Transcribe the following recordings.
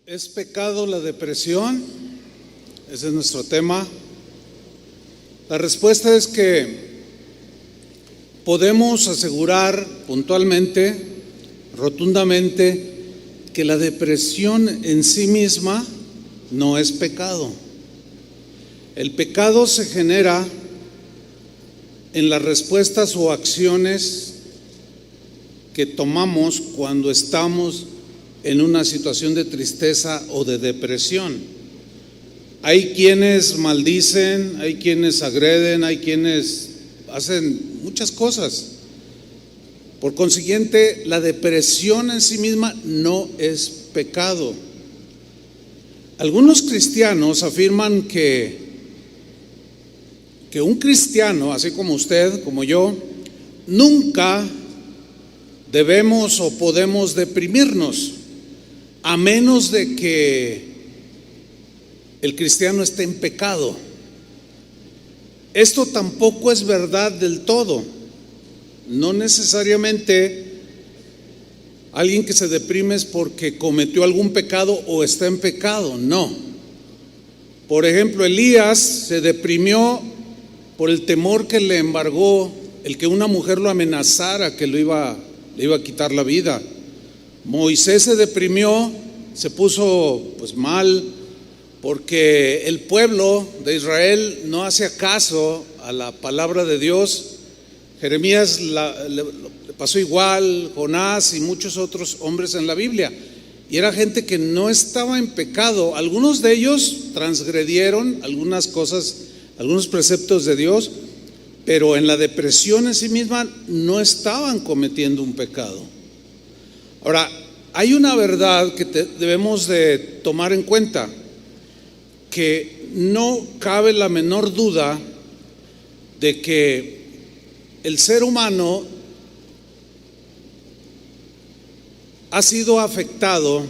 ¿Es pecado la depresión? Ese es nuestro tema. La respuesta es que podemos asegurar puntualmente, rotundamente, que la depresión en sí misma no es pecado. El pecado se genera en las respuestas o acciones que tomamos cuando estamos en una situación de tristeza o de depresión. Hay quienes maldicen, hay quienes agreden, hay quienes hacen muchas cosas. Por consiguiente, la depresión en sí misma no es pecado. Algunos cristianos afirman que un cristiano, así como usted, como yo, nunca debemos o podemos deprimirnos, a menos de que el cristiano esté en pecado. Esto tampoco es verdad del todo. No necesariamente alguien que se deprime es porque cometió algún pecado o está en pecado, no. Por ejemplo, Elías se deprimió por el temor que le embargó el que una mujer lo amenazara que le iba a quitar la vida. Moisés se deprimió, se puso mal porque el pueblo de Israel no hacía caso a la palabra de Dios. Jeremías le pasó igual, Jonás y muchos otros hombres en la Biblia. Y era gente que no estaba en pecado. Algunos de ellos transgredieron algunas cosas, algunos preceptos de Dios, pero en la depresión en sí misma no estaban cometiendo un pecado. Ahora, hay una verdad que debemos de tomar en cuenta, que no cabe la menor duda de que el ser humano ha sido afectado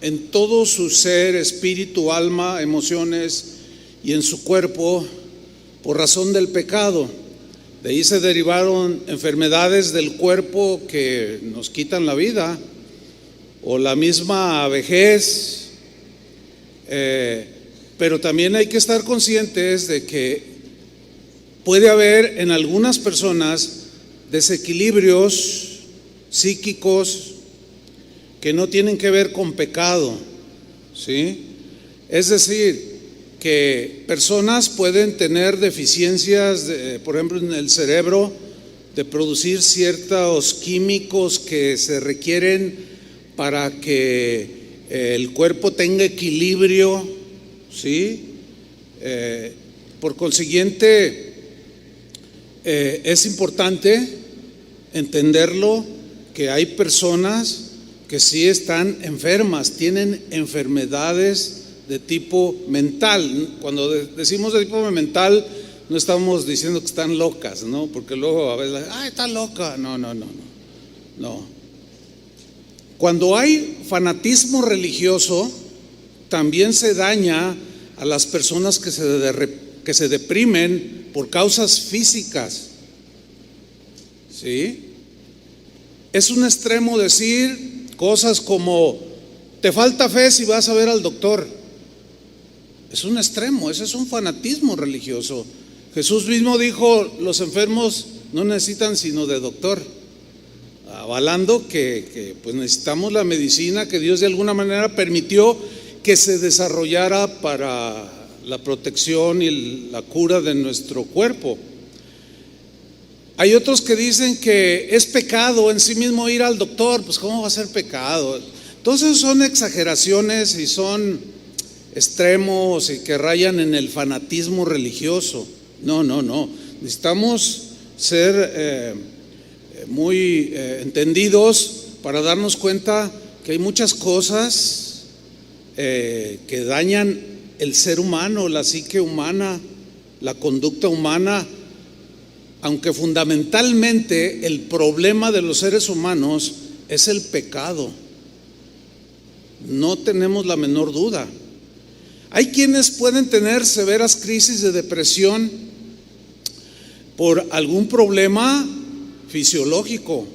en todo su ser, espíritu, alma, emociones y en su cuerpo por razón del pecado. De ahí se derivaron enfermedades del cuerpo que nos quitan la vida, o la misma vejez, pero también hay que estar conscientes de que puede haber en algunas personas desequilibrios psíquicos que no tienen que ver con pecado, ¿sí? Es decir, que personas pueden tener deficiencias, por ejemplo, en el cerebro, de producir ciertos químicos que se requieren para que el cuerpo tenga equilibrio, ¿sí? Por consiguiente, es importante entenderlo, que hay personas que sí están enfermas, tienen enfermedades de tipo mental. Cuando decimos de tipo mental, no estamos diciendo que están locas, ¿no? Porque luego a veces, está loca. No. Cuando hay fanatismo religioso, también se daña a las personas que se deprimen por causas físicas, ¿sí? Es un extremo decir cosas como: te falta fe si vas a ver al doctor. Es un extremo, ese es un fanatismo religioso. Jesús mismo dijo: los enfermos no necesitan sino de doctor, avalando que necesitamos la medicina que Dios de alguna manera permitió que se desarrollara para la protección y la cura de nuestro cuerpo. Hay otros que dicen que es pecado en sí mismo ir al doctor. Pues ¿cómo va a ser pecado? Entonces son exageraciones y son extremos y que rayan en el fanatismo religioso. No. Necesitamos ser muy entendidos para darnos cuenta que hay muchas cosas que dañan el ser humano, la psique humana, la conducta humana, aunque fundamentalmente el problema de los seres humanos es el pecado. No tenemos la menor duda. Hay quienes pueden tener severas crisis de depresión por algún problema fisiológico.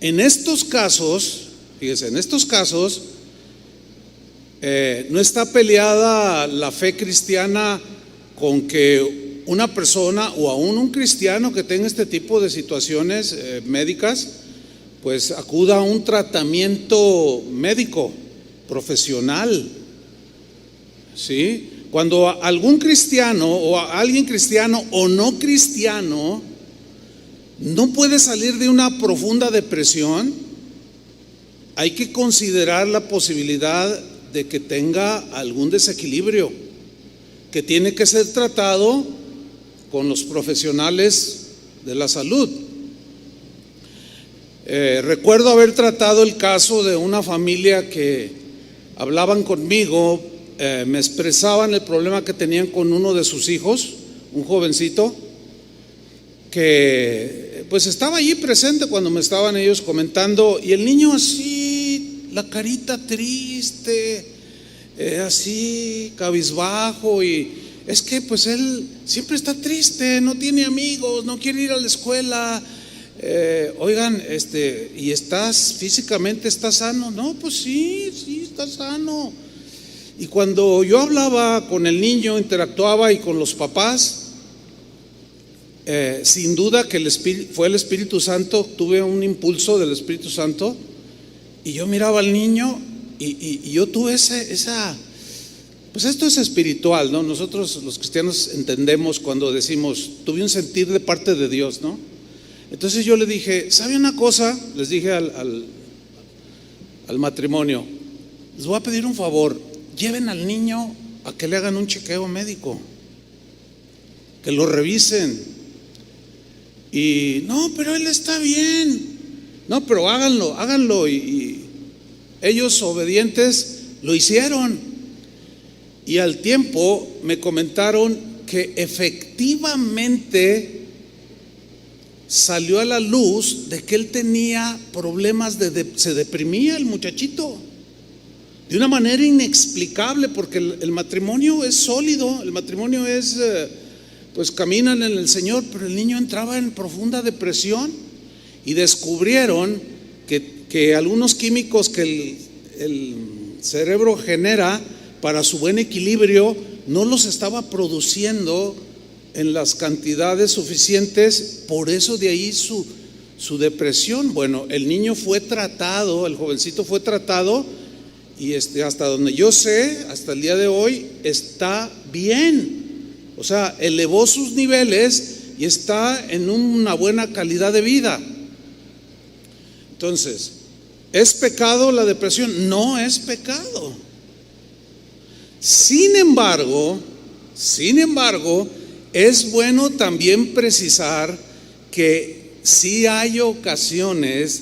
En estos casos, fíjese, No está peleada la fe cristiana con que una persona o aún un cristiano que tenga este tipo de situaciones médicas, pues acuda a un tratamiento médico, profesional, ¿sí? Cuando algún cristiano o alguien cristiano o no cristiano no puede salir de una profunda depresión, hay que considerar la posibilidad de que tenga algún desequilibrio que tiene que ser tratado con los profesionales de la salud. Recuerdo haber tratado el caso de una familia que hablaban conmigo, me expresaban el problema que tenían con uno de sus hijos, un jovencito, que pues estaba allí presente cuando me estaban ellos comentando, y el niño así, la carita triste, así cabizbajo, y es que pues él siempre está triste, no tiene amigos, no quiere ir a la escuela. Oigan, ¿y físicamente estás sano? No, pues sí, está sano. Y cuando yo hablaba con el niño, interactuaba y con los papás, sin duda que fue el Espíritu Santo, tuve un impulso del Espíritu Santo, y yo miraba al niño y yo tuve pues esto es espiritual, ¿no? Nosotros los cristianos entendemos cuando decimos, tuve un sentir de parte de Dios, ¿no? Entonces yo le dije, ¿sabe una cosa? Les dije al matrimonio, les voy a pedir un favor, lleven al niño a que le hagan un chequeo médico, que lo revisen. Y no, pero él está bien. No, pero háganlo. Y ellos obedientes lo hicieron. Y al tiempo me comentaron que efectivamente salió a la luz de que él tenía problemas se deprimía el muchachito de una manera inexplicable, porque el matrimonio es sólido, el matrimonio es pues caminan en el Señor, pero el niño entraba en profunda depresión, y descubrieron que algunos químicos que el cerebro genera para su buen equilibrio no los estaba produciendo en las cantidades suficientes, por eso de ahí su depresión. Bueno, el niño fue tratado, el jovencito fue tratado, y hasta donde yo sé, hasta el día de hoy está bien. O sea, elevó sus niveles y está en una buena calidad de vida. Entonces, ¿es pecado la depresión? No es pecado. Sin embargo, es bueno también precisar que sí hay ocasiones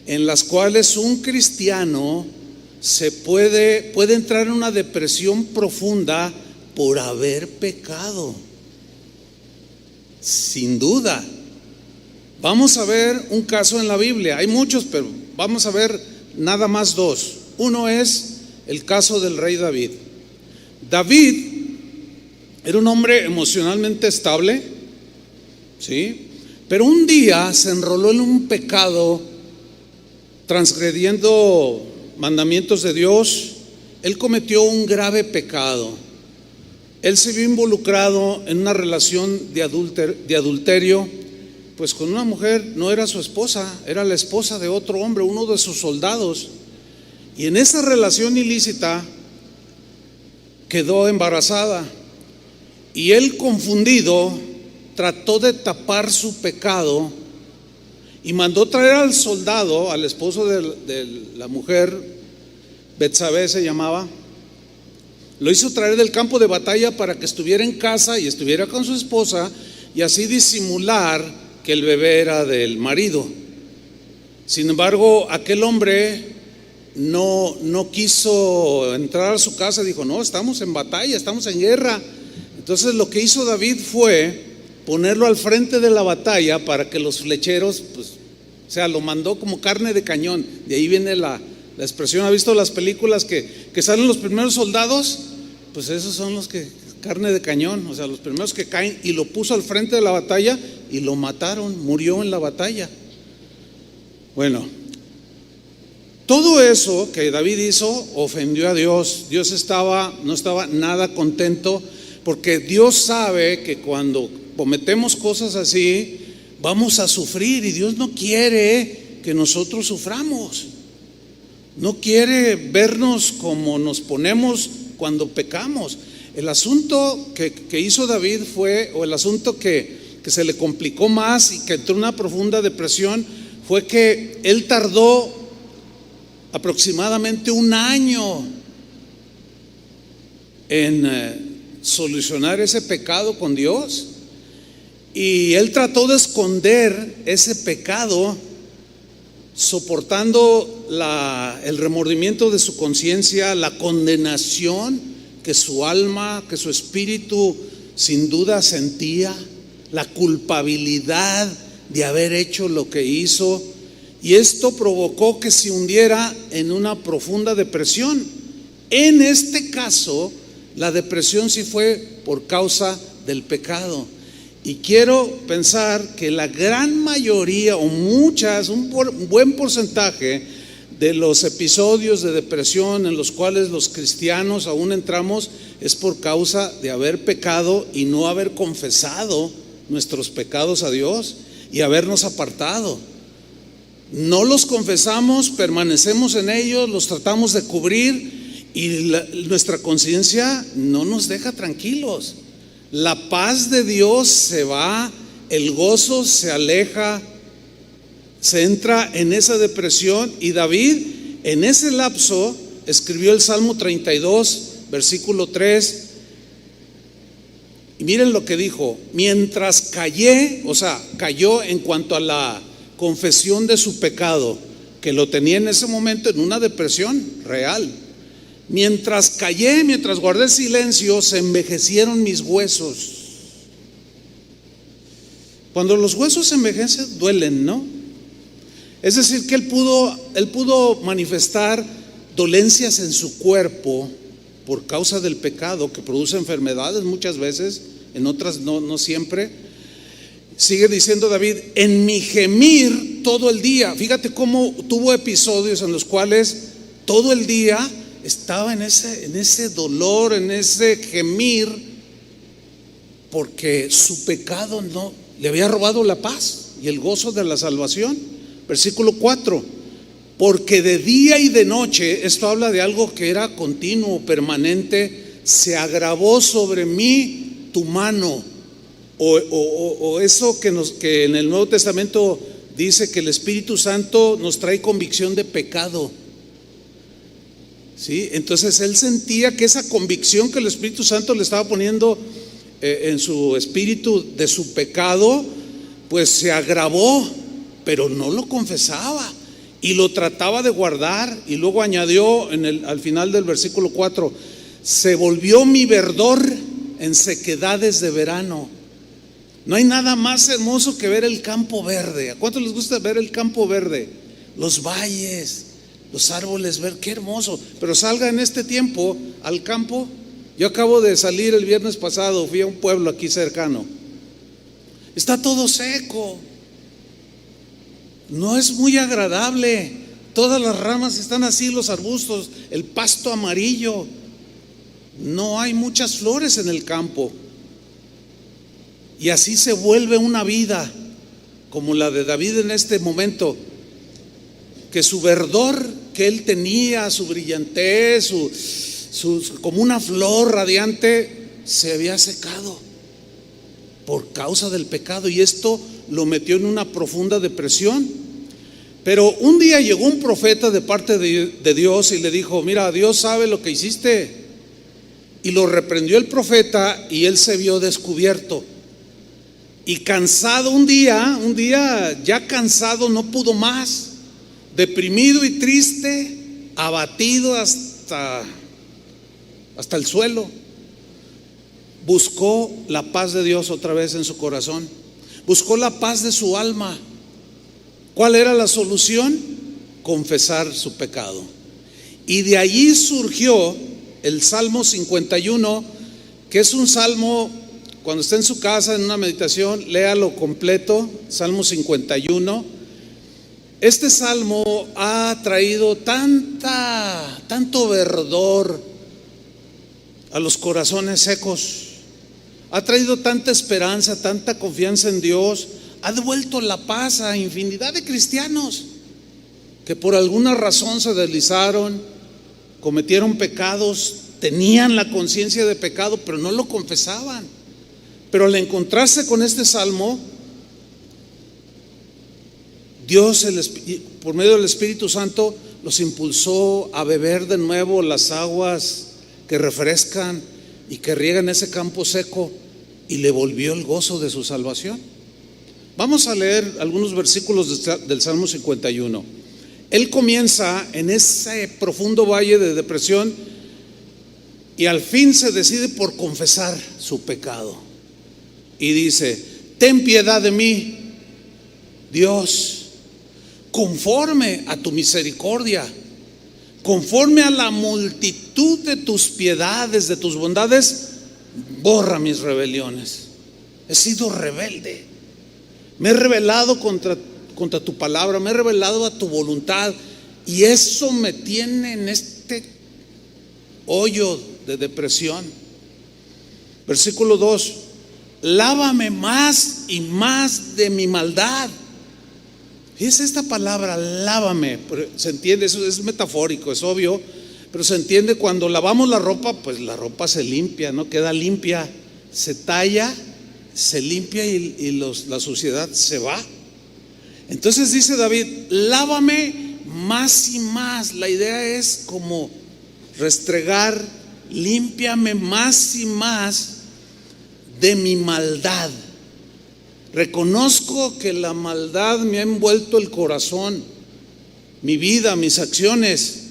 en las cuales un cristiano puede entrar en una depresión profunda por haber pecado. Sin duda. Vamos a ver un caso en la Biblia. Hay muchos, pero vamos a ver nada más dos. Uno es el caso del rey David. David era un hombre emocionalmente estable, ¿sí? Pero un día se enroló en un pecado, transgrediendo mandamientos de Dios. Él cometió un grave pecado. Él se vio involucrado en una relación de adulterio, pues con una mujer. No era su esposa, era la esposa de otro hombre, uno de sus soldados. Y en esa relación ilícita quedó embarazada. Y él, confundido, trató de tapar su pecado y mandó traer al soldado, al esposo de la mujer, Betsabé se llamaba. Lo hizo traer del campo de batalla para que estuviera en casa y estuviera con su esposa, y así disimular que el bebé era del marido. Sin embargo, aquel hombre no quiso entrar a su casa. Dijo, no, estamos en batalla, estamos en guerra. Entonces lo que hizo David fue ponerlo al frente de la batalla para que los flecheros, pues, o sea, lo mandó como carne de cañón. De ahí viene la expresión. ¿Ha visto las películas que salen los primeros soldados? Pues esos son los que, carne de cañón, o sea, los primeros que caen, y lo puso al frente de la batalla y lo mataron, murió en la batalla. Bueno, Todo eso que David hizo ofendió a Dios. Dios no estaba nada contento, porque Dios sabe que cuando cometemos cosas así vamos a sufrir, y Dios no quiere que nosotros suframos. No quiere vernos como nos ponemos cuando pecamos. El asunto que hizo David fue, o el asunto que se le complicó más y que entró en una profunda depresión, fue que él tardó aproximadamente un año en solucionar ese pecado con Dios. Y él trató de esconder ese pecado, soportando el remordimiento de su conciencia, la condenación que su alma, que su espíritu sin duda sentía, la culpabilidad de haber hecho lo que hizo. Y esto provocó que se hundiera en una profunda depresión. En este caso, la depresión sí fue por causa del pecado. Y quiero pensar que la gran mayoría, o muchas, un buen porcentaje de los episodios de depresión en los cuales los cristianos aún entramos, es por causa de haber pecado y no haber confesado nuestros pecados a Dios y habernos apartado. No los confesamos, permanecemos en ellos, los tratamos de cubrir, y nuestra conciencia no nos deja tranquilos. La paz de Dios se va, el gozo se aleja, se entra en esa depresión. Y David en ese lapso escribió el Salmo 32, versículo 3. Y miren lo que dijo: mientras callé, o sea, cayó en cuanto a la confesión de su pecado, que lo tenía en ese momento en una depresión real. Mientras callé, mientras guardé silencio, se envejecieron mis huesos. Cuando los huesos se envejecen, duelen, ¿no? Es decir, que él pudo manifestar dolencias en su cuerpo por causa del pecado, que produce enfermedades muchas veces, en otras no siempre. Sigue diciendo David: en mi gemir todo el día. Fíjate cómo tuvo episodios en los cuales todo el día estaba en ese dolor, en ese gemir, porque su pecado no le había robado la paz y el gozo de la salvación. Versículo 4: porque de día y de noche, esto habla de algo que era continuo, permanente, se agravó sobre mí tu mano. O eso que en el Nuevo Testamento dice que el Espíritu Santo nos trae convicción de pecado. ¿Sí? Entonces él sentía que esa convicción que el Espíritu Santo le estaba poniendo en su espíritu de su pecado, pues se agravó, pero no lo confesaba y lo trataba de guardar. Y luego añadió al final del versículo 4: se volvió mi verdor en sequedades de verano. No hay nada más hermoso que ver el campo verde. ¿A cuántos les gusta ver el campo verde? Los valles, los árboles verdes, qué hermoso. Pero salga en este tiempo al campo. Yo acabo de salir el viernes pasado, fui a un pueblo aquí cercano. Está todo seco. No es muy agradable. Todas las ramas están así, los arbustos, el pasto amarillo. No hay muchas flores en el campo. Y así se vuelve una vida como la de David en este momento, que su verdor que él tenía, su brillantez, como una flor radiante, se había secado por causa del pecado, y esto lo metió en una profunda depresión. Pero un día llegó un profeta de parte de Dios y le dijo: mira, Dios sabe lo que hiciste. Y lo reprendió el profeta, y él se vio descubierto. Y cansado un día ya cansado, no pudo más, deprimido y triste, abatido hasta el suelo, buscó la paz de Dios otra vez en su corazón, buscó la paz de su alma. ¿Cuál era la solución? Confesar su pecado. Y de allí surgió el Salmo 51, que es un salmo. Cuando esté en su casa en una meditación, léalo completo, Salmo 51. Este salmo ha traído tanto verdor a los corazones secos, ha traído tanta esperanza, tanta confianza en Dios, ha devuelto la paz a infinidad de cristianos que por alguna razón se deslizaron, cometieron pecados, tenían la conciencia de pecado, pero no lo confesaban. Pero al encontrarse con este salmo, Dios, por medio del Espíritu Santo, los impulsó a beber de nuevo las aguas que refrescan y que riegan ese campo seco, y le volvió el gozo de su salvación. Vamos a leer algunos versículos del Salmo 51. Él comienza en ese profundo valle de depresión y al fin se decide por confesar su pecado. Y dice: ten piedad de mí, Dios, conforme a tu misericordia, conforme a la multitud de tus piedades, de tus bondades, borra mis rebeliones. He sido rebelde, me he rebelado contra tu palabra, me he rebelado a tu voluntad, y eso me tiene en este hoyo de depresión. Versículo 2: lávame más y más de mi maldad. Fíjese esta palabra, lávame, se entiende, eso es metafórico, es obvio, pero se entiende cuando lavamos la ropa, pues la ropa se limpia, ¿no? Queda limpia, se talla, se limpia y la suciedad se va. Entonces dice David: lávame más y más. La idea es como restregar, límpiame más y más de mi maldad. Reconozco que la maldad me ha envuelto el corazón, mi vida, mis acciones,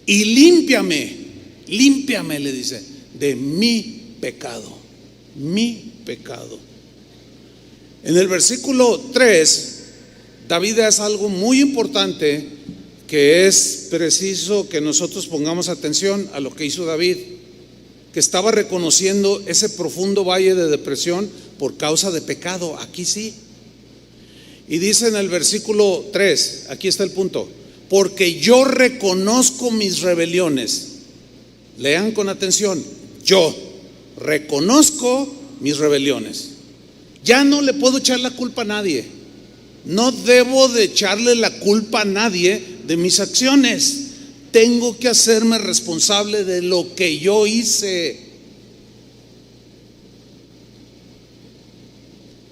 y límpiame, le dice, de mi pecado. En el versículo 3, David hace algo muy importante que es preciso que nosotros pongamos atención a lo que hizo David, que estaba reconociendo ese profundo valle de depresión por causa de pecado. Aquí sí. Y dice en el versículo 3, aquí está el punto: porque yo reconozco mis rebeliones. Lean con atención: yo reconozco mis rebeliones. Ya no le puedo echar la culpa a nadie. No debo de echarle la culpa a nadie de mis acciones. Tengo que hacerme responsable de lo que yo hice.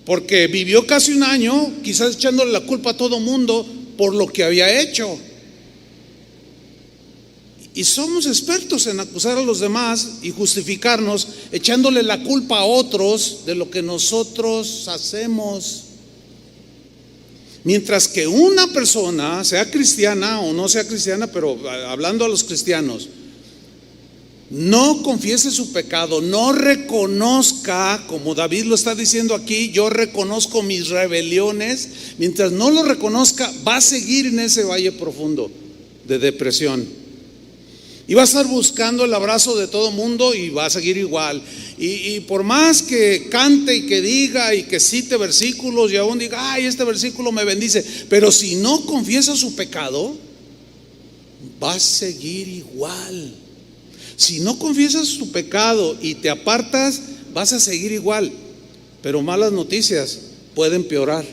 Porque vivió casi un año, quizás echándole la culpa a todo mundo por lo que había hecho. Y somos expertos en acusar a los demás y justificarnos, echándole la culpa a otros de lo que nosotros hacemos. Mientras que una persona, sea cristiana o no sea cristiana, pero hablando a los cristianos, no confiese su pecado, no reconozca, como David lo está diciendo aquí, yo reconozco mis rebeliones, mientras no lo reconozca, va a seguir en ese valle profundo de depresión. Y va a estar buscando el abrazo de todo mundo y va a seguir igual. Y por más que cante y que diga y que cite versículos y aún diga: ay, este versículo me bendice, pero si no confiesa su pecado, va a seguir igual. Si no confiesas tu pecado y te apartas, vas a seguir igual. Pero malas noticias, puede empeorar.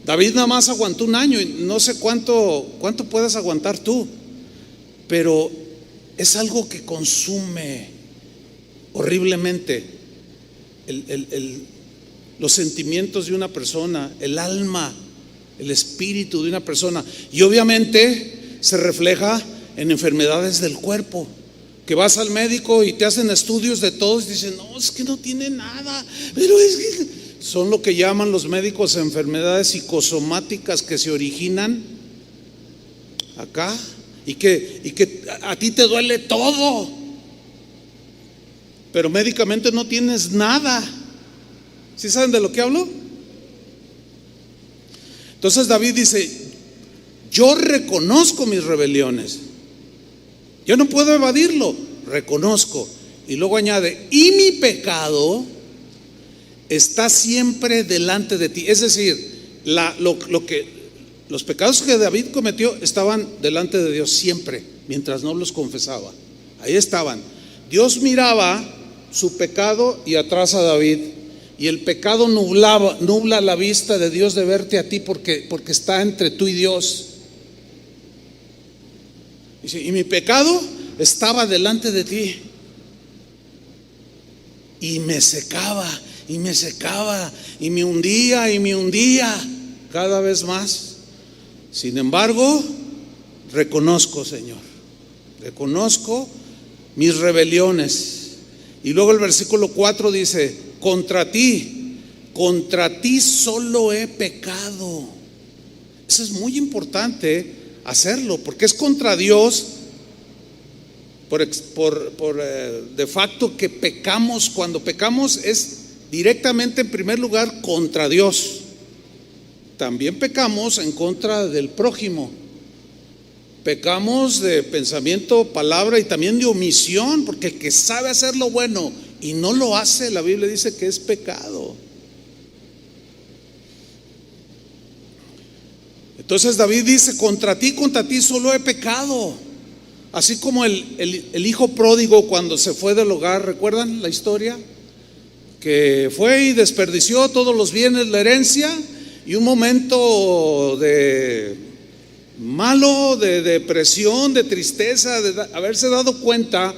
David nada más aguantó un año y no sé cuánto puedas aguantar tú, pero es algo que consume horriblemente los sentimientos de una persona, el alma, el espíritu de una persona, y obviamente se refleja en enfermedades del cuerpo, que vas al médico y te hacen estudios de todos y dicen: no, es que no tiene nada, pero es que son lo que llaman los médicos enfermedades psicosomáticas que se originan acá y que a ti te duele todo, pero médicamente no tienes nada. ¿Sí saben de lo que hablo? Entonces David dice: yo reconozco mis rebeliones, yo no puedo evadirlo, reconozco. Y luego añade: y mi pecado está siempre delante de ti. Es decir, los pecados que David cometió estaban delante de Dios siempre, mientras no los confesaba. Ahí estaban. Dios miraba su pecado y atrás a David, y el pecado nubla la vista de Dios de verte a ti porque está entre tú y Dios. Dice, y mi pecado estaba delante de ti y me secaba y me secaba y me hundía cada vez más. Sin embargo, reconozco, Señor, reconozco mis rebeliones. Y luego el versículo 4 dice, contra ti solo he pecado. Eso es muy importante hacerlo, porque es contra Dios de facto que pecamos. Cuando pecamos es directamente, en primer lugar, contra Dios. También pecamos en contra del prójimo. Pecamos de pensamiento, palabra y también de omisión, porque el que sabe hacer lo bueno y no lo hace, la Biblia dice que es pecado. Entonces David dice, contra ti solo he pecado. Así como el hijo pródigo cuando se fue del hogar, ¿recuerdan la historia? Que fue y desperdició todos los bienes, la herencia, y un momento de malo, de depresión, de tristeza, de haberse dado cuenta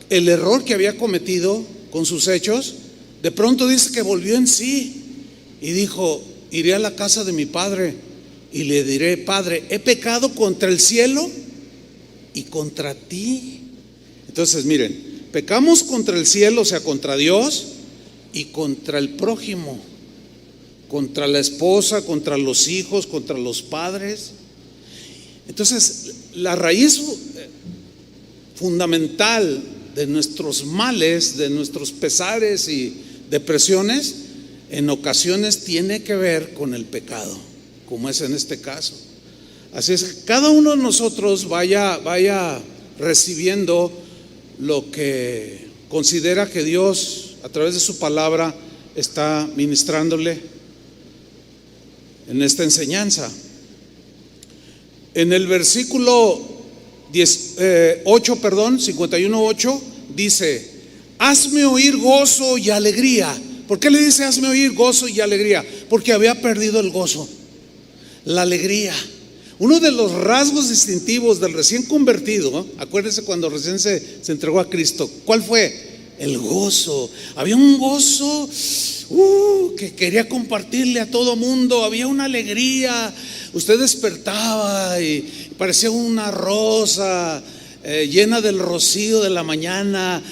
el error que había cometido con sus hechos. De pronto dice que volvió en sí y dijo, iré a la casa de mi padre y le diré, Padre, he pecado contra el cielo y contra ti. Entonces miren, pecamos contra el cielo, o sea, contra Dios, y contra el prójimo, contra la esposa, contra los hijos, contra los padres. Entonces, la raíz fundamental de nuestros males, de nuestros pesares y depresiones, en ocasiones tiene que ver con el pecado, como es en este caso. Así es que cada uno de nosotros vaya recibiendo lo que considera que Dios, a través de su palabra, está ministrándole en esta enseñanza. En el versículo 51:8 dice, hazme oír gozo y alegría. ¿Por qué le dice hazme oír gozo y alegría? Porque había perdido el gozo, la alegría. Uno de los rasgos distintivos del recién convertido, acuérdense cuando recién se entregó a Cristo, ¿cuál fue? El gozo. Había un gozo que quería compartirle a todo mundo. Había una alegría. Usted despertaba y parecía una rosa llena del rocío de la mañana,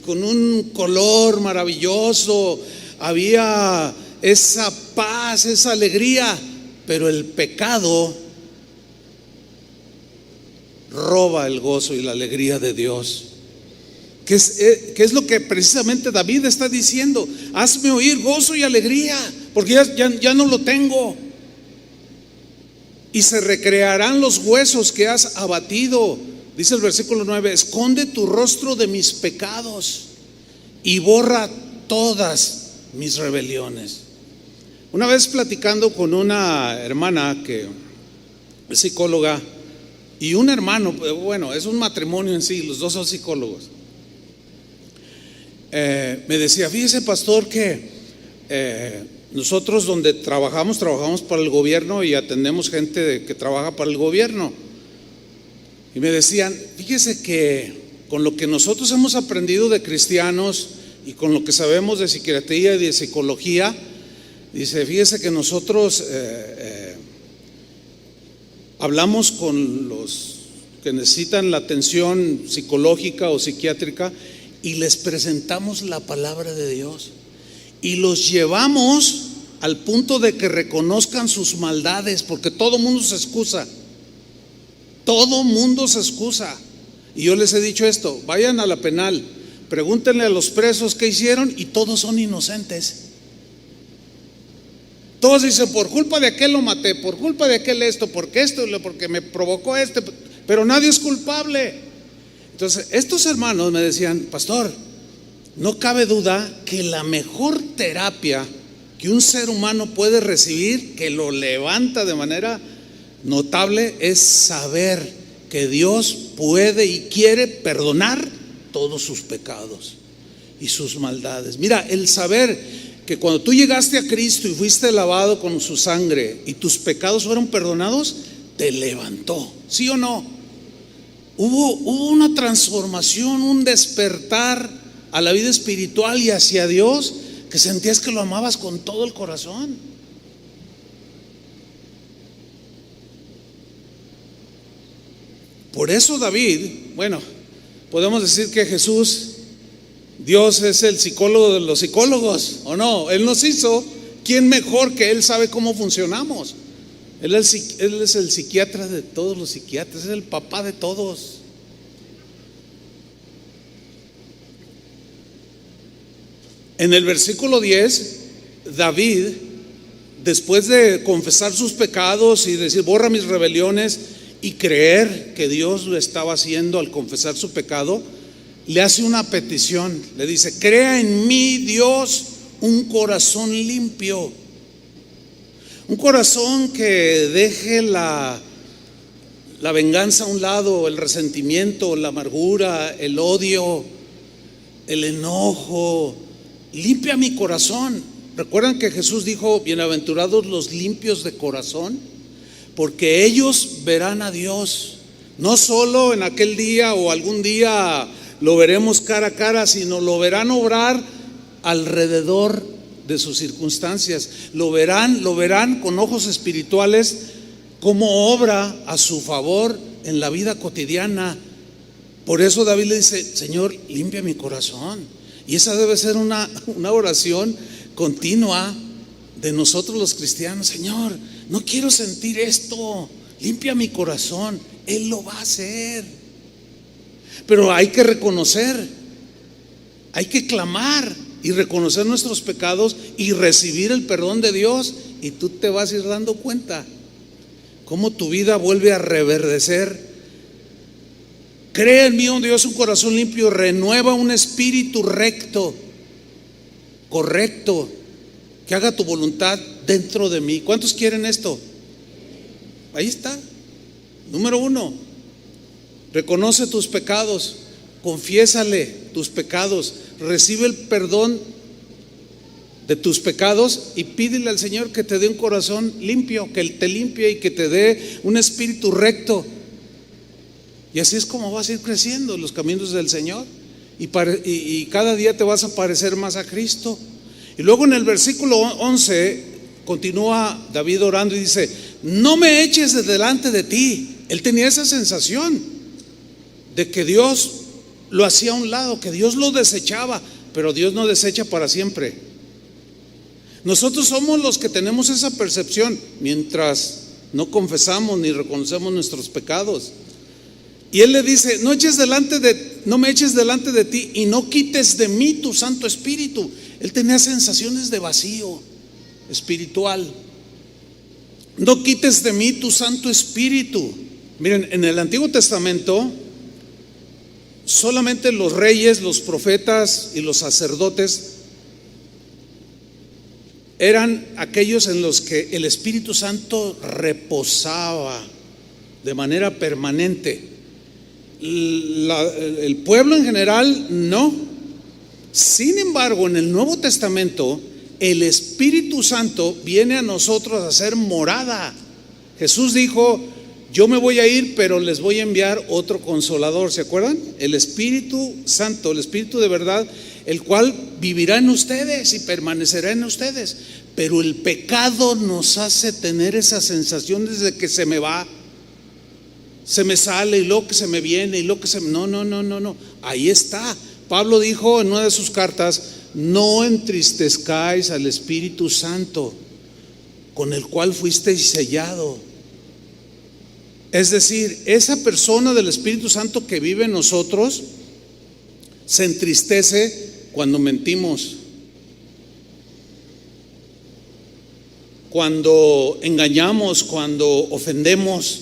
con un color maravilloso. Había esa paz, esa alegría, pero el pecado roba el gozo y la alegría de Dios. ¿Qué es lo que precisamente David está diciendo? Hazme oír gozo y alegría, porque ya no lo tengo. Y se recrearán los huesos que has abatido. Dice el versículo 9, esconde tu rostro de mis pecados y borra todas mis rebeliones. Una vez platicando con una hermana que es psicóloga y un hermano, bueno, es un matrimonio en sí, los dos son psicólogos. Me decía, fíjese pastor que nosotros donde trabajamos para el gobierno y atendemos gente que trabaja para el gobierno. Y me decían, fíjese que con lo que nosotros hemos aprendido de cristianos y con lo que sabemos de psiquiatría y de psicología, dice, fíjese que nosotros hablamos con los que necesitan la atención psicológica o psiquiátrica y les presentamos la palabra de Dios y los llevamos al punto de que reconozcan sus maldades, porque todo mundo se excusa. Todo mundo se excusa. Y yo les he dicho esto, vayan a la penal, pregúntenle a los presos qué hicieron y todos son inocentes. Todos dicen, por culpa de aquel lo maté, por culpa de aquel esto, porque me provocó pero nadie es culpable. Entonces, estos hermanos me decían, pastor, no cabe duda que la mejor terapia que un ser humano puede recibir, que lo levanta de manera notable, es saber que Dios puede y quiere perdonar todos sus pecados y sus maldades. Mira, el saber que cuando tú llegaste a Cristo y fuiste lavado con su sangre y tus pecados fueron perdonados, te levantó, ¿sí o no? Hubo una transformación, un despertar a la vida espiritual y hacia Dios, que sentías que lo amabas con todo el corazón. Por eso David, bueno, podemos decir que Jesús, Dios es el psicólogo de los psicólogos, ¿o no? Él nos hizo. ¿Quién mejor que Él sabe cómo funcionamos? Él es el psiquiatra de todos los psiquiatras, es el papá de todos. En el versículo 10, David, después de confesar sus pecados y decir, borra mis rebeliones, y creer que Dios lo estaba haciendo al confesar su pecado, le hace una petición. Le dice: crea en mí, Dios, un corazón limpio, un corazón que deje la venganza a un lado, el resentimiento, la amargura, el odio, el enojo. Limpia mi corazón. ¿Recuerdan que Jesús dijo: bienaventurados los limpios de corazón, porque ellos verán a Dios? No solo en aquel día o algún día lo veremos cara a cara, sino lo verán obrar alrededor de sus circunstancias. Lo verán con ojos espirituales, cómo obra a su favor en la vida cotidiana. Por eso David le dice: Señor, limpia mi corazón. Y esa debe ser una oración continua de nosotros los cristianos. Señor, no quiero sentir esto, limpia mi corazón. Él lo va a hacer. Pero hay que reconocer, hay que clamar y reconocer nuestros pecados y recibir el perdón de Dios, y tú te vas a ir dando cuenta cómo tu vida vuelve a reverdecer. Crea en mí, oh Dios, un corazón limpio, renueva un espíritu recto, correcto, que haga tu voluntad dentro de mí. ¿Cuántos quieren esto? Ahí está. Número 1, reconoce tus pecados, confiésale tus pecados, recibe el perdón de tus pecados y pídele al Señor que te dé un corazón limpio, que Él te limpie y que te dé un espíritu recto. Y así es como vas a ir creciendo en los caminos del Señor, y cada día te vas a parecer más a Cristo. Y luego en el versículo 11 continúa David orando y dice: no me eches de delante de ti. Él tenía esa sensación de que Dios lo hacía a un lado, que Dios lo desechaba, pero Dios no desecha para siempre. Nosotros somos los que tenemos esa percepción mientras no confesamos ni reconocemos nuestros pecados. Y Él le dice: no me eches delante de ti y no quites de mí tu Santo Espíritu. Él tenía sensaciones de vacío espiritual. No quites de mí tu Santo Espíritu. Miren, en el Antiguo Testamento solamente los reyes, los profetas y los sacerdotes eran aquellos en los que el Espíritu Santo reposaba de manera permanente. El pueblo en general no. Sin embargo, en el Nuevo Testamento el Espíritu Santo viene a nosotros a hacer morada. Jesús dijo: yo me voy a ir, pero les voy a enviar otro consolador. ¿Se acuerdan? El Espíritu Santo, el Espíritu de verdad, el cual vivirá en ustedes y permanecerá en ustedes. Pero el pecado nos hace tener esas sensaciones de que se me va, se me sale, y luego que se me viene, y luego que se me... No. Ahí está. Pablo dijo en una de sus cartas: no entristezcáis al Espíritu Santo, con el cual fuisteis sellado. Es decir, esa persona del Espíritu Santo que vive en nosotros se entristece cuando mentimos, cuando engañamos, cuando ofendemos,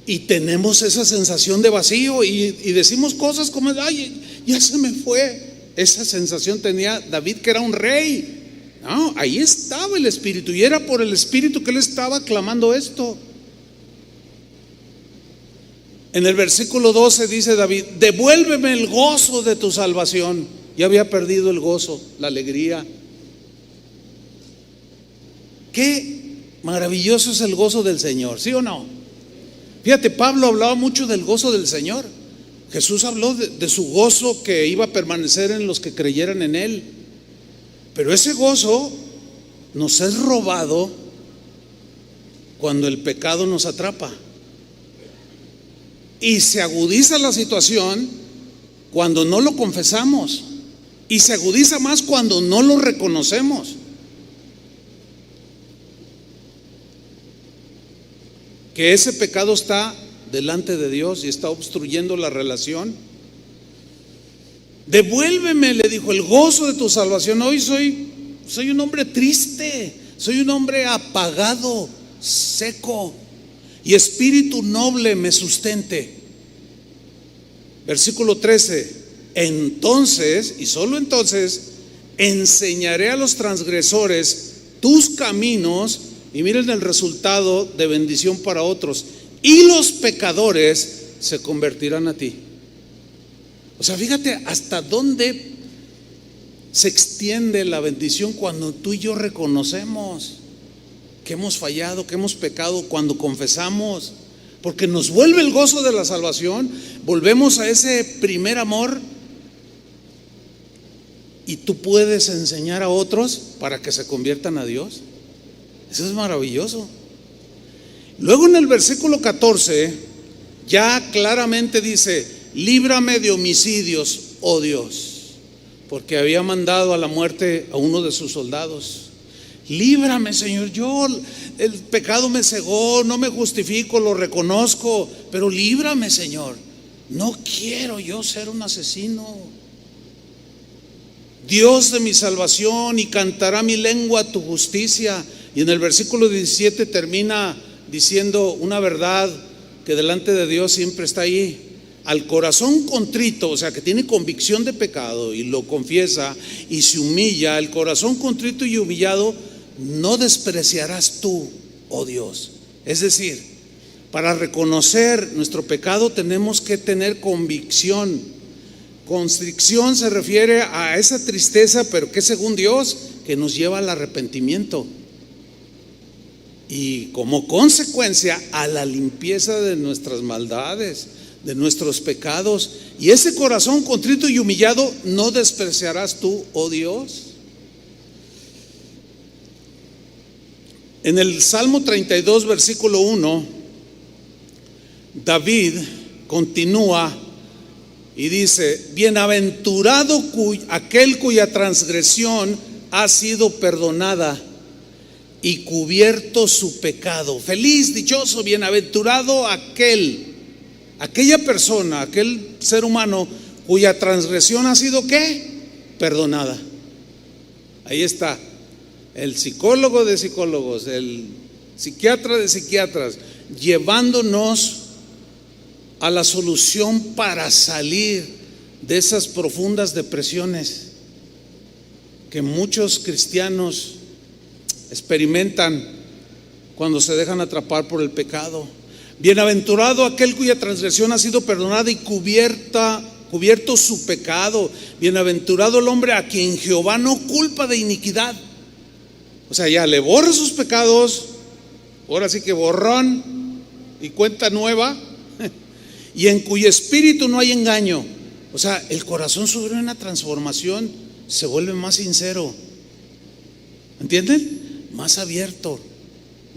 y tenemos esa sensación de vacío y decimos cosas como: ay, ya se me fue. Esa sensación tenía David, que era un rey. No, ahí estaba el Espíritu y era por el Espíritu que él estaba clamando esto. En el versículo 12 dice David: devuélveme el gozo de tu salvación. Ya había perdido el gozo, la alegría. Qué maravilloso es el gozo del Señor, ¿sí o no? Fíjate, Pablo hablaba mucho del gozo del Señor. Jesús habló de su gozo que iba a permanecer en los que creyeran en él. Pero ese gozo nos es robado cuando el pecado nos atrapa. Y se agudiza la situación cuando no lo confesamos. Y se agudiza más cuando no lo reconocemos. Que ese pecado está delante de Dios y está obstruyendo la relación. Devuélveme, le dijo, el gozo de tu salvación. Hoy soy un hombre triste, soy un hombre apagado, seco, y espíritu noble me sustente. Versículo 13: entonces, y solo entonces, enseñaré a los transgresores tus caminos, y miren el resultado de bendición para otros, y los pecadores se convertirán a ti. O sea, fíjate hasta dónde se extiende la bendición cuando tú y yo reconocemos que hemos fallado, que hemos pecado, cuando confesamos, porque nos vuelve el gozo de la salvación, volvemos a ese primer amor, y tú puedes enseñar a otros para que se conviertan a Dios. Eso es maravilloso. Luego en el versículo 14 ya claramente dice: líbrame de homicidios, oh Dios, porque había mandado a la muerte a uno de sus soldados. Líbrame, Señor, el pecado me cegó, no me justifico, lo reconozco, pero líbrame, Señor. No quiero yo ser un asesino. Dios de mi salvación, y cantará mi lengua tu justicia. Y en el versículo 17 termina diciendo una verdad que delante de Dios siempre está ahí: al corazón contrito, o sea, que tiene convicción de pecado y lo confiesa y se humilla, el corazón contrito y humillado no despreciarás tú, oh Dios. Es decir, para reconocer nuestro pecado tenemos que tener convicción. Constricción se refiere a esa tristeza, pero que según Dios, que nos lleva al arrepentimiento y como consecuencia a la limpieza de nuestras maldades, de nuestros pecados. Y ese corazón contrito y humillado no despreciarás tú, oh Dios. En el Salmo 32 versículo 1, David continúa y dice: bienaventurado aquel cuya transgresión ha sido perdonada y cubierto su pecado. Feliz, dichoso, bienaventurado aquella persona, aquel ser humano cuya transgresión ha sido ¿qué? Perdonada. Ahí está el psicólogo de psicólogos, el psiquiatra de psiquiatras, llevándonos a la solución para salir de esas profundas depresiones que muchos cristianos experimentan cuando se dejan atrapar por el pecado. Bienaventurado aquel cuya transgresión ha sido perdonada y cubierto su pecado. Bienaventurado el hombre a quien Jehová no culpa de iniquidad. O sea, ya le borra sus pecados, ahora sí que borrón y cuenta nueva, y en cuyo espíritu no hay engaño. O sea, el corazón sufre una transformación, se vuelve más sincero, ¿entienden? Más abierto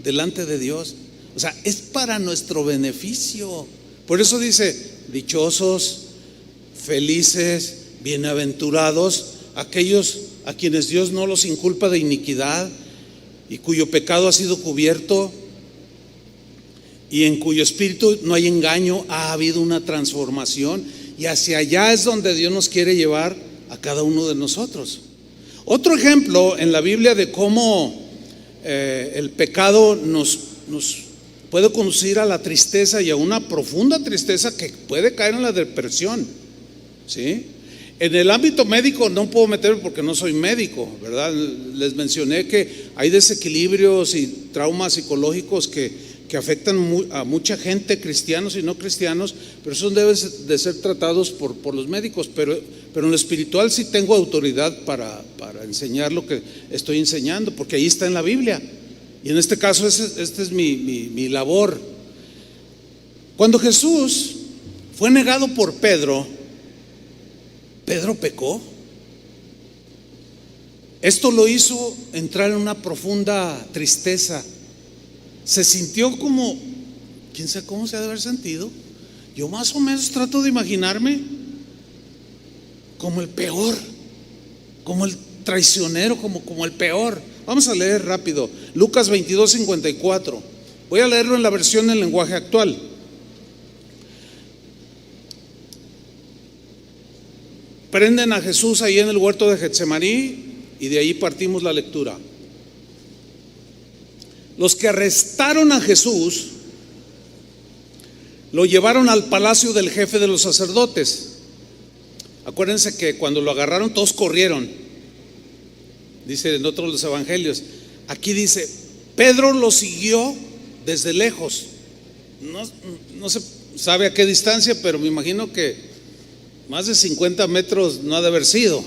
delante de Dios. O sea, es para nuestro beneficio. Por eso dice: dichosos, felices, bienaventurados aquellos a quienes Dios no los inculpa de iniquidad y cuyo pecado ha sido cubierto y en cuyo espíritu no hay engaño. Ha habido una transformación y hacia allá es donde Dios nos quiere llevar a cada uno de nosotros. Otro ejemplo en la Biblia de cómo el pecado nos puede conducir a la tristeza y a una profunda tristeza que puede caer en la depresión, ¿sí? En el ámbito médico no puedo meterme porque no soy médico, ¿verdad? Les mencioné que hay desequilibrios y traumas psicológicos que afectan a mucha gente, cristianos y no cristianos, pero eso debe de ser tratados por los médicos. Pero en lo espiritual sí tengo autoridad para enseñar lo que estoy enseñando, porque ahí está en la Biblia. Y en este caso, esta es mi labor. Cuando Jesús fue negado por Pedro, Pedro pecó. Esto lo hizo entrar en una profunda tristeza. Se sintió como, quién sabe cómo se ha de haber sentido. Yo más o menos trato de imaginarme como el peor, como el traicionero, como el peor. Vamos a leer rápido, Lucas 22:54. Voy a leerlo en la versión en lenguaje actual. Prenden a Jesús ahí en el huerto de Getsemaní y de ahí partimos la lectura. Los que arrestaron a Jesús lo llevaron al palacio del jefe de los sacerdotes. Acuérdense que cuando lo agarraron todos corrieron, dice en otros de los evangelios. Aquí dice, Pedro lo siguió desde lejos. No se sabe a qué distancia, pero me imagino que más de 50 metros no ha de haber sido.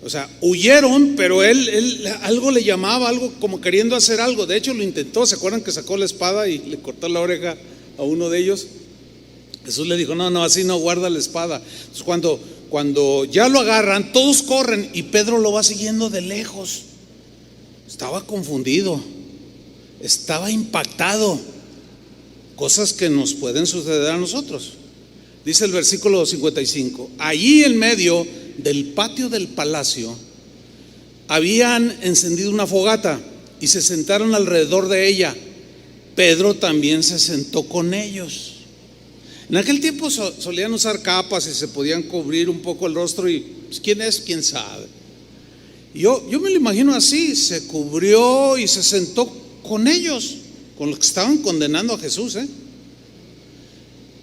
O sea, huyeron, pero él algo le llamaba, algo como queriendo hacer algo. De hecho lo intentó. ¿Se acuerdan que sacó la espada y le cortó la oreja a uno de ellos? Jesús le dijo, no, así no, guarda la espada. Entonces cuando ya lo agarran, todos corren y Pedro lo va siguiendo de lejos. Estaba confundido, estaba impactado. Cosas que nos pueden suceder a nosotros. Dice el versículo 55, allí en medio del patio del palacio habían encendido una fogata y se sentaron alrededor de ella. Pedro también se sentó con ellos. En aquel tiempo solían usar capas y se podían cubrir un poco el rostro y pues, ¿quién es? ¿Quién sabe? Yo me lo imagino así, se cubrió y se sentó con ellos, con los que estaban condenando a Jesús,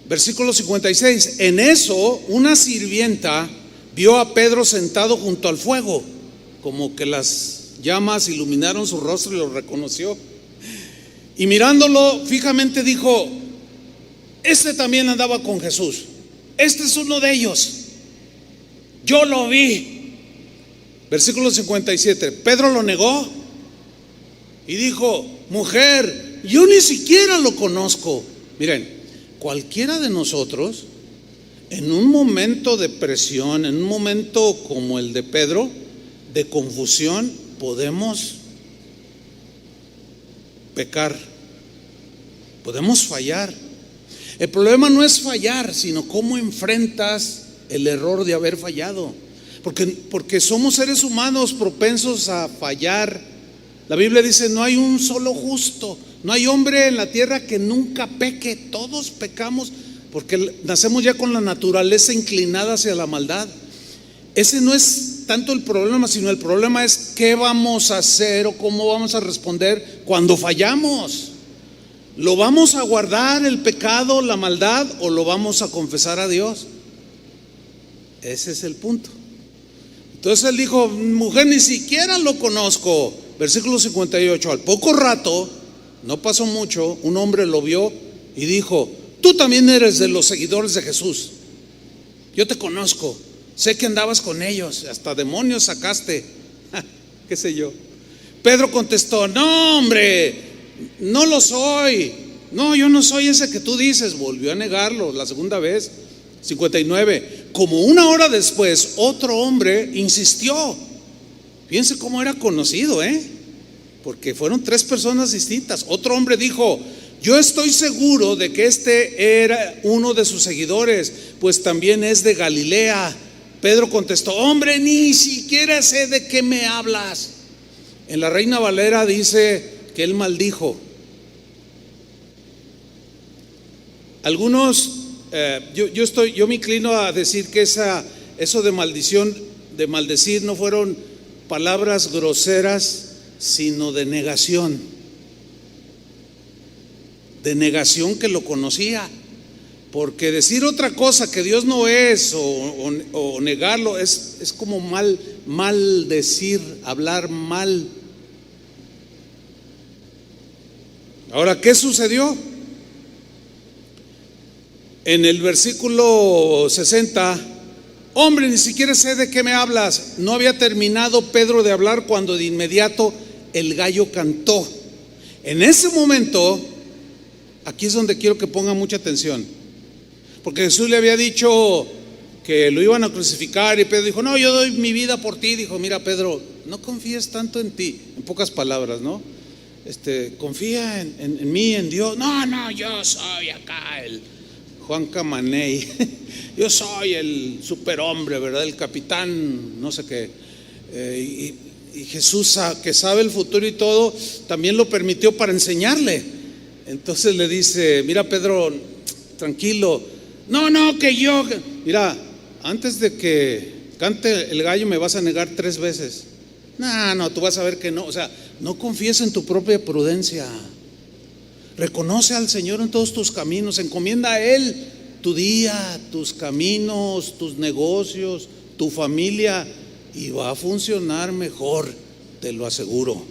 Versículo 56, en eso una sirvienta vio a Pedro sentado junto al fuego, como que las llamas iluminaron su rostro y lo reconoció. Y mirándolo fijamente dijo, este también andaba con Jesús, este es uno de ellos, yo lo vi. Versículo 57, Pedro lo negó y dijo, mujer, yo ni siquiera lo conozco. Miren, cualquiera de nosotros, en un momento de presión, en un momento como el de Pedro, de confusión, podemos pecar, podemos fallar. El problema no es fallar, sino cómo enfrentas el error de haber fallado. Porque somos seres humanos propensos a fallar. La Biblia dice, no hay un solo justo. No hay hombre en la tierra que nunca peque. Todos pecamos porque nacemos ya con la naturaleza inclinada hacia la maldad. Ese no es tanto el problema, sino el problema es qué vamos a hacer o cómo vamos a responder cuando fallamos. ¿Lo vamos a guardar el pecado, la maldad, o lo vamos a confesar a Dios? Ese es el punto. Entonces él dijo, mujer, ni siquiera lo conozco. Versículo 58, al poco rato, no pasó mucho, un hombre lo vio y dijo, tú también eres de los seguidores de Jesús. Yo te conozco, sé que andabas con ellos, hasta demonios sacaste, qué sé yo. Pedro contestó, no hombre, no lo soy, no, yo no soy ese que tú dices. Volvió a negarlo la segunda vez. 59, como una hora después, otro hombre insistió. Fíjense cómo era conocido, porque fueron 3 personas distintas. Otro hombre dijo, yo estoy seguro de que este era uno de sus seguidores, pues también es de Galilea. Pedro contestó, hombre, ni siquiera sé de qué me hablas. En la Reina Valera dice que él maldijo. Algunos, yo me inclino a decir que eso de maldición, de maldecir, no fueron palabras groseras, sino de negación que lo conocía. Porque decir otra cosa que Dios no es o negarlo es como mal decir, hablar mal. Ahora, ¿qué sucedió? En el versículo 60, hombre, ni siquiera sé de qué me hablas. No había terminado Pedro de hablar cuando de inmediato el gallo cantó. En ese momento, aquí es donde quiero que pongan mucha atención. Porque Jesús le había dicho que lo iban a crucificar y Pedro dijo, no, yo doy mi vida por ti. Dijo, mira Pedro, no confíes tanto en ti, en pocas palabras, ¿no? Confía en mí, en Dios. No, yo soy acá el Juan Camaney, yo soy el superhombre, ¿verdad? El capitán, no sé qué. Y Jesús, que sabe el futuro y todo, también lo permitió para enseñarle. Entonces le dice, mira Pedro, tranquilo. No, que yo, mira, antes de que cante el gallo me vas a negar 3 veces. No, tú vas a ver que no. O sea, no confíes en tu propia prudencia. Reconoce al Señor en todos tus caminos, encomienda a Él tu día, tus caminos, tus negocios, tu familia, y va a funcionar mejor, te lo aseguro.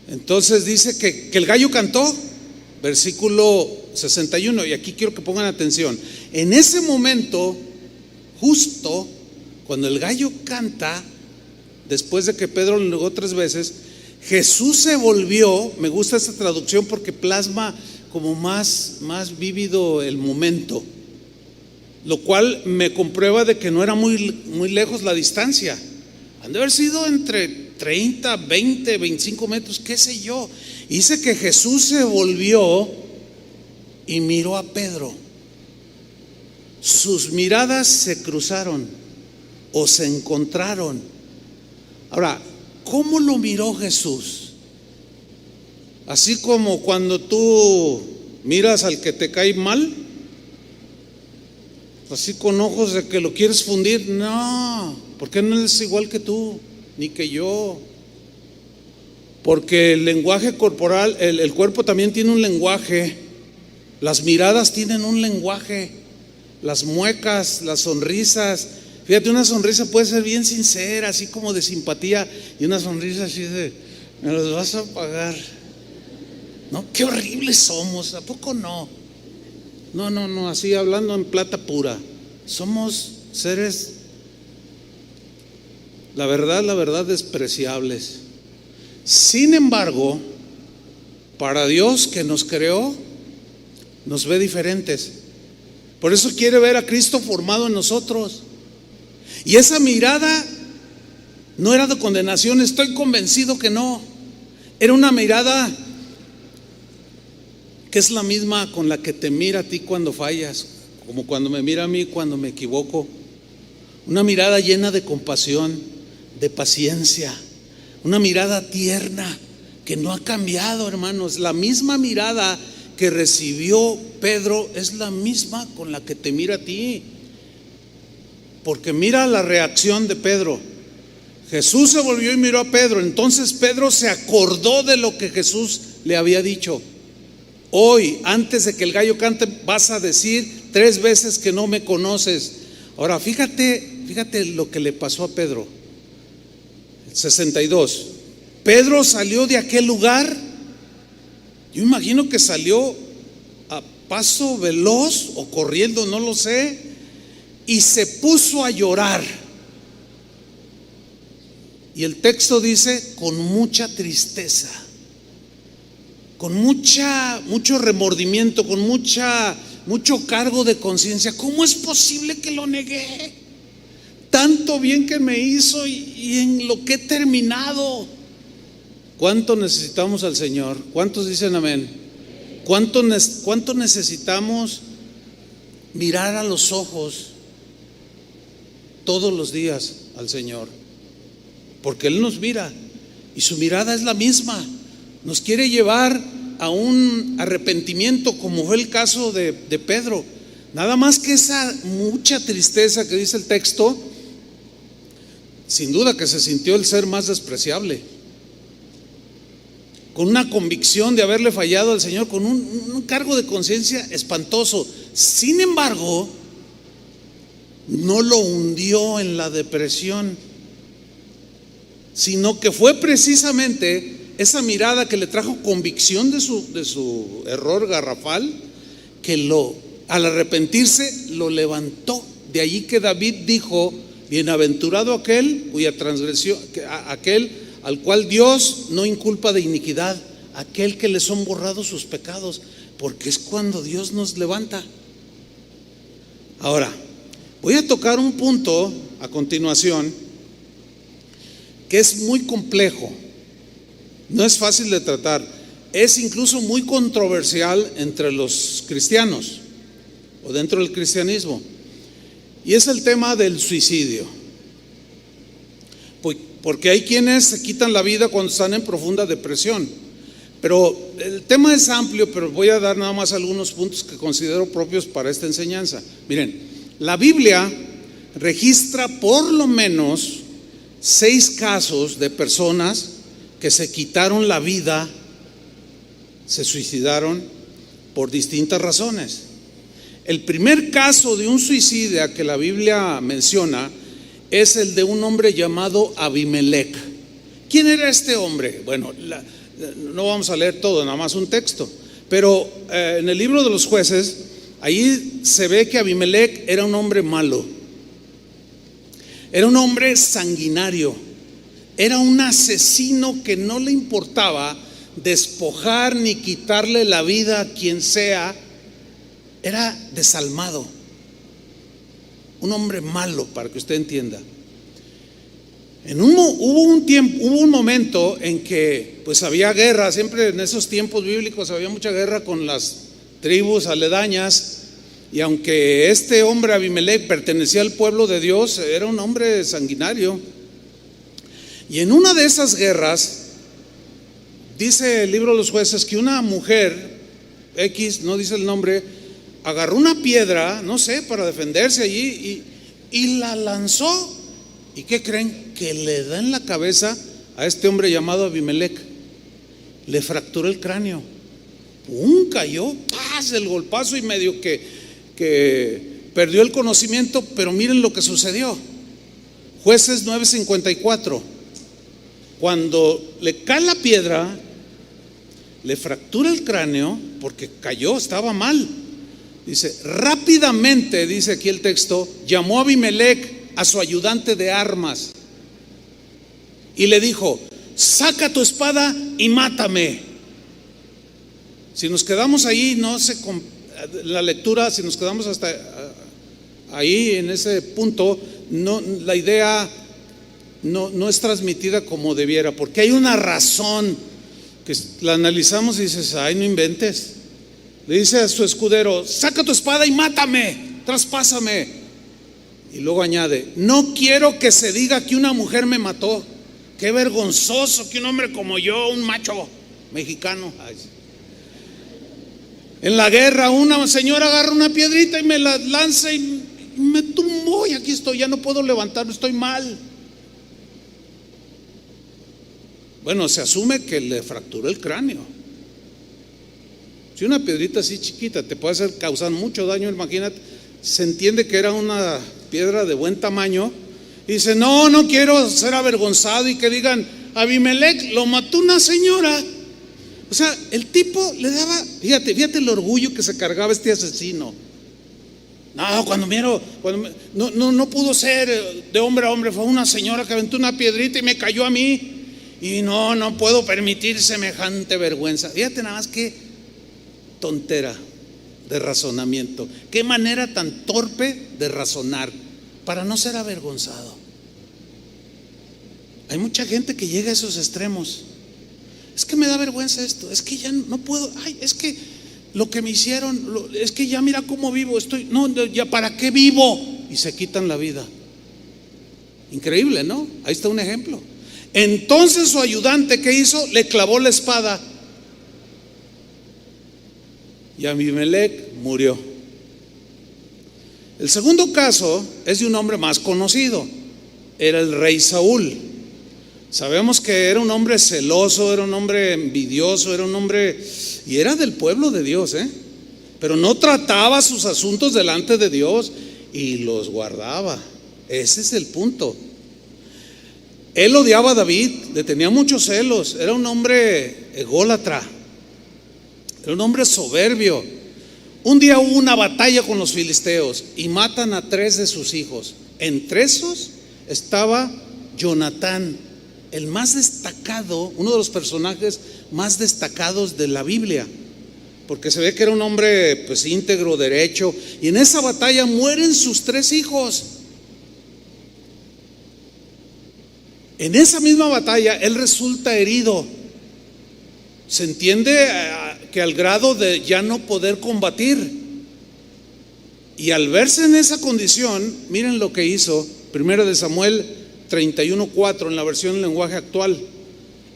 Entonces dice que el gallo cantó, versículo 61, y aquí quiero que pongan atención. En ese momento, justo cuando el gallo canta, después de que Pedro lo negó 3 veces, Jesús se volvió. Me gusta esta traducción porque plasma como más vívido el momento, lo cual me comprueba de que no era muy lejos la distancia. Han de haber sido entre 30, 20, 25 metros, qué sé yo. Dice que Jesús se volvió y miró a Pedro. Sus miradas se cruzaron o se encontraron. Ahora, ¿cómo lo miró Jesús? Así como cuando tú miras al que te cae mal, así con ojos de que lo quieres fundir. No, porque no es igual que tú, ni que yo. Porque el lenguaje corporal, el cuerpo también tiene un lenguaje. Las miradas tienen un lenguaje. Las muecas, las sonrisas. Fíjate, una sonrisa puede ser bien sincera, así como de simpatía, y una sonrisa así de, me los vas a pagar. No, qué horribles somos, ¿a poco no? No, así hablando en plata pura. Somos seres, la verdad, despreciables. Sin embargo, para Dios que nos creó, nos ve diferentes. Por eso quiere ver a Cristo formado en nosotros. Y esa mirada no era de condenación, estoy convencido que no. Era una mirada que es la misma con la que te mira a ti cuando fallas, como cuando me mira a mí cuando me equivoco. Una mirada llena de compasión, de paciencia, una mirada tierna que no ha cambiado, hermanos. La misma mirada que recibió Pedro es la misma con la que te mira a ti. Porque mira la reacción de Pedro. Jesús se volvió y miró a Pedro. Entonces Pedro se acordó de lo que Jesús le había dicho. Hoy, antes de que el gallo cante, vas a decir 3 veces que no me conoces. Ahora, fíjate lo que le pasó a Pedro. 62. Pedro salió de aquel lugar. Yo imagino que salió a paso veloz o corriendo, no lo sé. Y se puso a llorar. Y el texto dice, con mucha tristeza, con mucho remordimiento, con mucho cargo de conciencia. ¿Cómo es posible que lo negué? Tanto bien que me hizo y en lo que he terminado. ¿Cuánto necesitamos al Señor? ¿Cuántos dicen amén? ¿Cuánto necesitamos mirar a los ojos todos los días al Señor? Porque Él nos mira y su mirada es la misma. Nos quiere llevar a un arrepentimiento, como fue el caso de Pedro. Nada más que esa mucha tristeza que dice el texto, sin duda que se sintió el ser más despreciable. con una convicción de haberle fallado al Señor, con un cargo de conciencia espantoso. Sin embargo, no lo hundió en la depresión, sino que fue precisamente esa mirada que le trajo convicción de su error garrafal, que al arrepentirse lo levantó. De allí que David dijo: bienaventurado aquel cuya transgresión, aquel al cual Dios no inculpa de iniquidad, aquel que le son borrados sus pecados, porque es cuando Dios nos levanta. Ahora, voy a tocar un punto a continuación que es muy complejo, no es fácil de tratar, es incluso muy controversial entre los cristianos o dentro del cristianismo, y es el tema del suicidio. Porque hay quienes se quitan la vida cuando están en profunda depresión. Pero el tema es amplio, pero voy a dar nada más algunos puntos que considero propios para esta enseñanza. Miren, la Biblia registra por lo menos 6 casos de personas que se quitaron la vida, se suicidaron por distintas razones. El primer caso de un suicida que la Biblia menciona es el de un hombre llamado Abimelec. ¿Quién era este hombre? Bueno, no vamos a leer todo, nada más un texto, pero en el libro de los Jueces, ahí se ve que Abimelec era un hombre malo, era un hombre sanguinario, era un asesino que no le importaba despojar ni quitarle la vida a quien sea. Era desalmado, un hombre malo, para que usted entienda. Hubo un momento en que pues había guerra. Siempre en esos tiempos bíblicos había mucha guerra con las tribus aledañas, y aunque este hombre Abimelec pertenecía al pueblo de Dios, era un hombre sanguinario. Y en una de esas guerras, dice el libro de los Jueces que una mujer X, no dice el nombre, agarró una piedra, no sé, para defenderse allí y la lanzó. ¿Y qué creen? Que le da en la cabeza a este hombre llamado Abimelec. Le fracturó el cráneo. ¡Pum! Cayó, ¡paz! El golpazo, y medio que perdió el conocimiento. Pero miren lo que sucedió. Jueces 9:54. Cuando le cae la piedra, le fractura el cráneo porque cayó, estaba mal. Dice, rápidamente, dice aquí el texto, llamó a Abimelec a su ayudante de armas y le dijo: saca tu espada y mátame. Si nos quedamos ahí, la lectura, si nos quedamos hasta ahí en ese punto, la idea no es transmitida como debiera, porque hay una razón que la analizamos y dices: ay, no inventes. Le dice a su escudero: saca tu espada y mátame, traspásame. Y luego añade: no quiero que se diga que una mujer me mató. Qué vergonzoso que un hombre como yo, un macho mexicano, en la guerra una señora agarra una piedrita y me la lanza y me tumbó, y aquí estoy, ya no puedo levantarme, estoy mal. Bueno, se asume que le fracturó el cráneo. Si una piedrita así chiquita te puede causar mucho daño, imagínate. Se entiende que era una piedra de buen tamaño. Y dice: no quiero ser avergonzado y que digan: Abimelec lo mató una señora. O sea, el tipo le daba, fíjate el orgullo que se cargaba este asesino. No pudo ser de hombre a hombre, fue una señora que aventó una piedrita y me cayó a mí. Y no puedo permitir semejante vergüenza. Fíjate nada más qué tontera de razonamiento, qué manera tan torpe de razonar para no ser avergonzado. Hay mucha gente que llega a esos extremos. Es que me da vergüenza esto, es que ya no puedo, ay, es que lo que me hicieron, es que ya mira cómo vivo, ya para qué vivo, y se quitan la vida. Increíble, ¿no? Ahí está un ejemplo. Entonces su ayudante, ¿qué hizo? Le clavó la espada y Abimelec murió. El segundo caso es de un hombre más conocido, era el rey Saúl. Sabemos que era un hombre celoso, era un hombre envidioso, era un hombre, y era del pueblo de Dios, pero no trataba sus asuntos delante de Dios y los guardaba. Ese es el punto. Él odiaba a David, le tenía muchos celos, era un hombre ególatra, era un hombre soberbio. Un día hubo una batalla con los filisteos y matan a 3 de sus hijos. Entre esos estaba Jonatán, el más destacado, uno de los personajes más destacados de la Biblia, porque se ve que era un hombre pues íntegro, derecho, y en esa batalla mueren sus 3 hijos. En esa misma batalla él resulta herido. Se entiende que al grado de ya no poder combatir. Y al verse en esa condición, miren lo que hizo. 1 de Samuel 31:4 en la versión en lenguaje actual.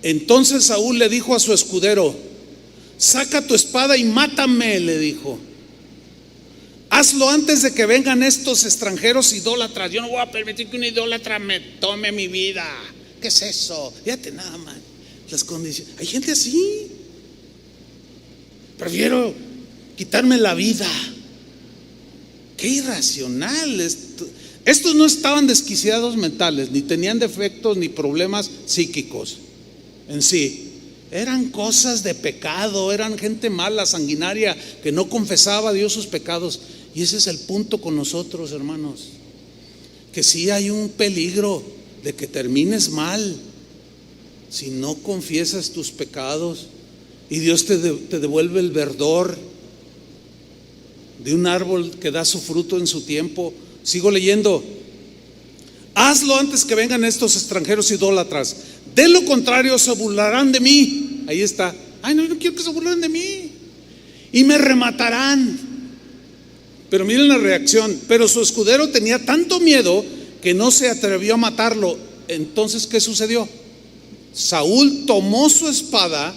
Entonces Saúl le dijo a su escudero: saca tu espada y mátame, le dijo. Hazlo antes de que vengan estos extranjeros idólatras. Yo no voy a permitir que un idólatra me tome mi vida. ¿Qué es eso? Fíjate nada más las condiciones. Hay gente así. Prefiero quitarme la vida. Qué irracional. Estos no estaban desquiciados mentales, ni tenían defectos ni problemas psíquicos en sí. Eran cosas de pecado, eran gente mala, sanguinaria, que no confesaba a Dios sus pecados. Y ese es el punto con nosotros, hermanos, que sí hay un peligro de que termines mal si no confiesas tus pecados y Dios te devuelve el verdor de un árbol que da su fruto en su tiempo. Sigo leyendo. Hazlo antes que vengan estos extranjeros idólatras, de lo contrario se burlarán de mí. Ahí está. Ay, no, yo no quiero que se burlen de mí. Y me rematarán. Pero miren la reacción. Pero su escudero tenía tanto miedo que no se atrevió a matarlo. Entonces, ¿qué sucedió? Saúl tomó su espada,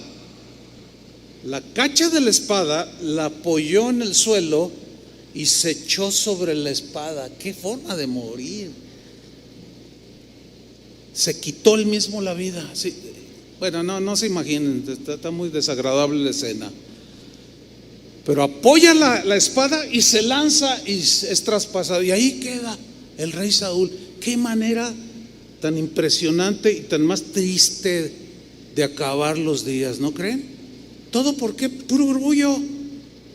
la cacha de la espada, la apoyó en el suelo y se echó sobre la espada. Qué forma de morir. Se quitó él mismo la vida. Sí. Bueno, no se imaginen, está muy desagradable la escena. Pero apoya la espada y se lanza y es traspasado. Y ahí queda el rey Saúl. Qué manera tan impresionante y tan más triste de acabar los días, ¿no creen? ¿Todo por qué? Puro orgullo.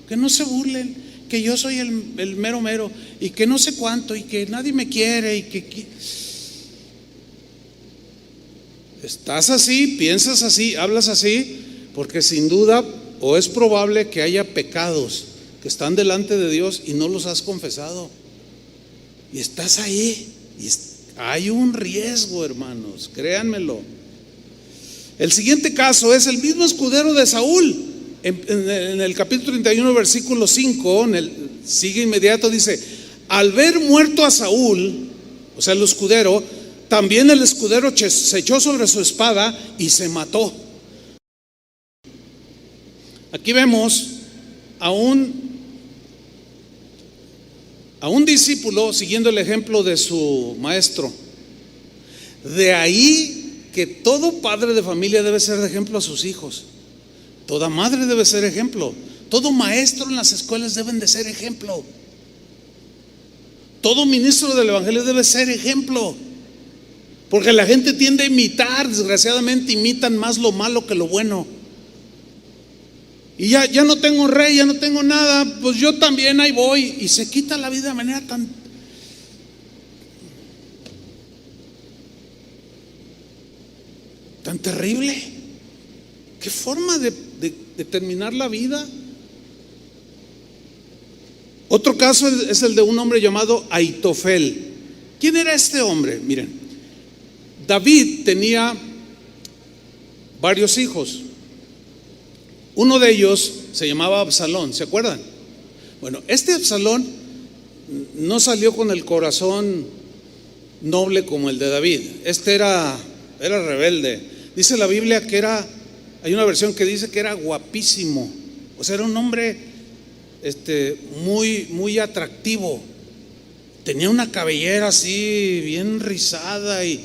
Que no se burlen, que yo soy el mero mero y que no sé cuánto y que nadie me quiere y que estás así, piensas así, hablas así, porque sin duda o es probable que haya pecados que están delante de Dios y no los has confesado. Y estás ahí y hay un riesgo, hermanos, créanmelo. El siguiente caso es el mismo escudero de Saúl. En el capítulo 31, versículo 5, sigue inmediato, dice: al ver muerto a Saúl, o sea el escudero, también el escudero se echó sobre su espada y se mató. Aquí vemos a un discípulo siguiendo el ejemplo de su maestro. De ahí que todo padre de familia debe ser de ejemplo a sus hijos. Toda madre debe ser ejemplo. Todo maestro en las escuelas deben de ser ejemplo. Todo ministro del evangelio debe ser ejemplo. Porque la gente tiende a imitar, desgraciadamente imitan más lo malo que lo bueno. Y ya no tengo rey, ya no tengo nada, pues yo también ahí voy. Y se quita la vida de manera tan terrible. ¿Qué forma de terminar la vida? Otro caso es el de un hombre llamado Aitofel. ¿Quién era este hombre? Miren, David tenía varios hijos. Uno de ellos se llamaba Absalón, ¿se acuerdan? Bueno, este Absalón no salió con el corazón noble como el de David. Este era rebelde. Dice la Biblia que hay una versión que dice que era guapísimo. O sea, era un hombre muy, muy atractivo. Tenía una cabellera así bien rizada y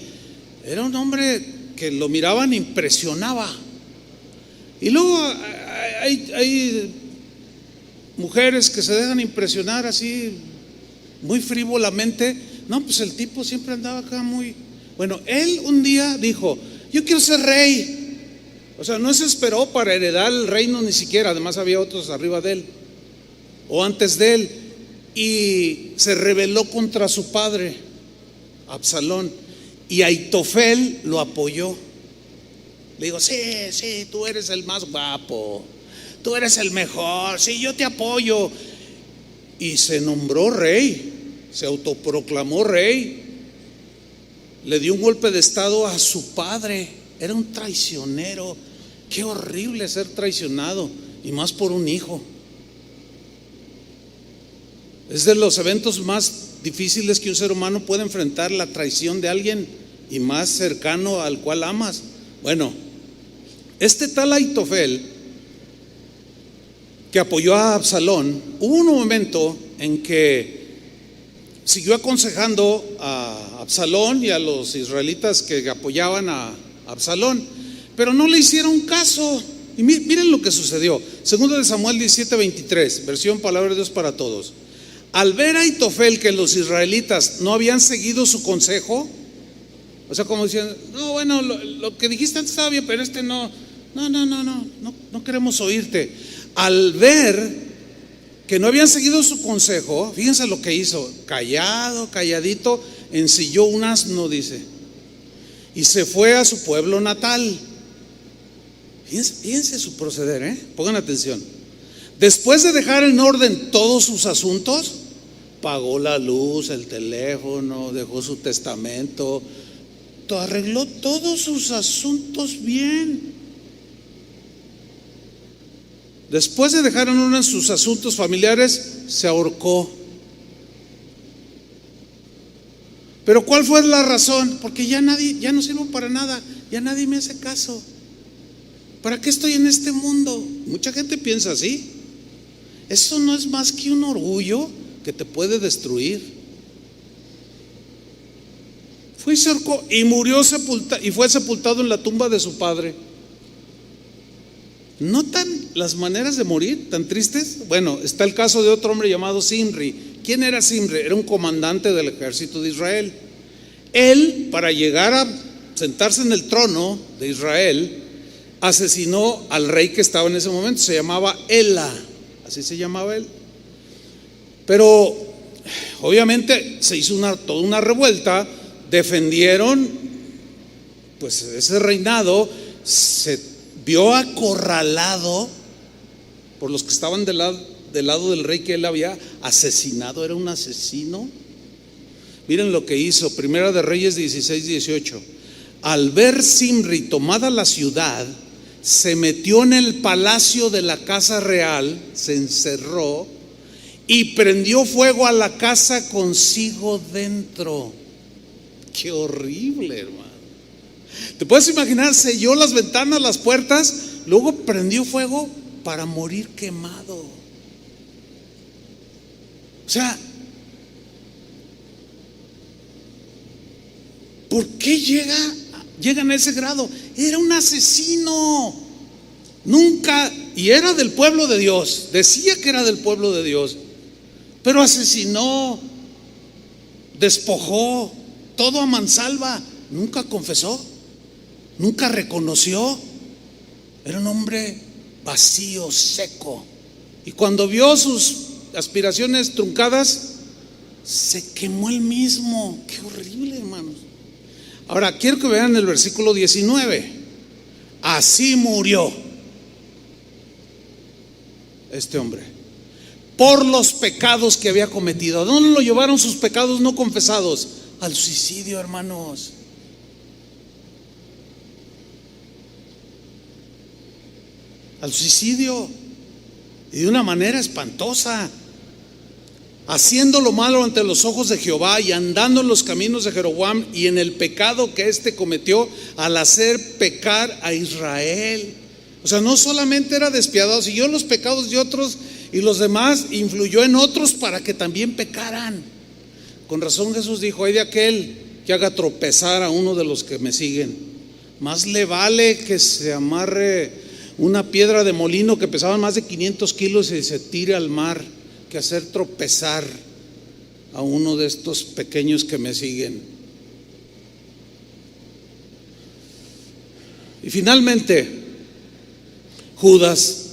era un hombre que lo miraban impresionaba. Y luego hay mujeres que se dejan impresionar así muy frívolamente. No, pues el tipo siempre andaba acá muy... Bueno, él un día dijo: yo quiero ser rey. O sea, no se esperó para heredar el reino ni siquiera. Además había otros arriba de él o antes de él. Y se rebeló contra su padre, Absalón. Y Aitofel lo apoyó. Le digo: sí, tú eres el más guapo, tú eres el mejor, sí, yo te apoyo. Y se nombró rey, se autoproclamó rey. Le dio un golpe de estado a su padre. Era un traicionero. Qué horrible ser traicionado, y más por un hijo. Es de los eventos más difíciles que un ser humano puede enfrentar, la traición de alguien, y más cercano al cual amas. Bueno, este tal Aitofel, que apoyó a Absalón, hubo un momento en que siguió aconsejando a Absalón y a los israelitas que apoyaban a Absalón, pero no le hicieron caso. Y miren lo que sucedió. Segundo de Samuel 17:23, versión Palabra de Dios para Todos. Al ver a Aitofel que los israelitas no habían seguido su consejo, o sea, como decían: no, bueno, lo que dijiste antes estaba bien, pero no queremos oírte. Al ver que no habían seguido su consejo, fíjense lo que hizo: calladito, ensilló un asno, dice, y se fue a su pueblo natal. Fíjense su proceder, pongan atención. Después de dejar en orden todos sus asuntos, pagó la luz, el teléfono, dejó su testamento, arregló todos sus asuntos bien. Después de dejar en orden sus asuntos familiares, se ahorcó. Pero ¿cuál fue la razón? Porque ya no sirvo para nada, ya nadie me hace caso. ¿Para qué estoy en este mundo? Mucha gente piensa así. Eso no es más que un orgullo que te puede destruir. Fue y se ahorcó y murió y fue sepultado en la tumba de su padre. ¿Notan las maneras de morir tan tristes? Bueno, está el caso de otro hombre llamado Zimri. ¿Quién era Zimri? Era un comandante del ejército de Israel. Él, para llegar a sentarse en el trono de Israel, asesinó al rey que estaba en ese momento. Se llamaba Ela, así se llamaba él. Pero obviamente se hizo toda una revuelta. Defendieron pues ese reinado. Se vio acorralado por los que estaban del lado del rey que él había asesinado. Era un asesino. Miren lo que hizo. Primera de Reyes 16:18. Al ver Zimri tomada la ciudad, se metió en el palacio de la casa real, se encerró y prendió fuego a la casa consigo dentro. Qué horrible, hermano. ¿Te puedes imaginar? Selló las ventanas, las puertas, luego prendió fuego para morir quemado. O sea, ¿por qué llegan a ese grado? Era un asesino. Nunca, y era del pueblo de Dios, decía que era del pueblo de Dios, pero asesinó, despojó, todo a mansalva. Nunca confesó, nunca reconoció. Era un hombre vacío, seco. Y cuando vio sus aspiraciones truncadas, se quemó él mismo. Qué horrible, hermanos. Ahora quiero que vean el versículo 19. Así murió este hombre por los pecados que había cometido. ¿A dónde lo llevaron sus pecados no confesados? Al suicidio, hermanos. Al suicidio, y de una manera espantosa, haciendo lo malo ante los ojos de Jehová y andando en los caminos de Jeroboam y en el pecado que éste cometió al hacer pecar a Israel. O sea, no solamente era despiadado, siguió los pecados de otros y los demás influyó en otros para que también pecaran. Con razón Jesús dijo: ay de aquel que haga tropezar a uno de los que me siguen. Más le vale que se amarre una piedra de molino que pesaba más de 500 kilos y se tire al mar, que hacer tropezar a uno de estos pequeños que me siguen. Y finalmente, Judas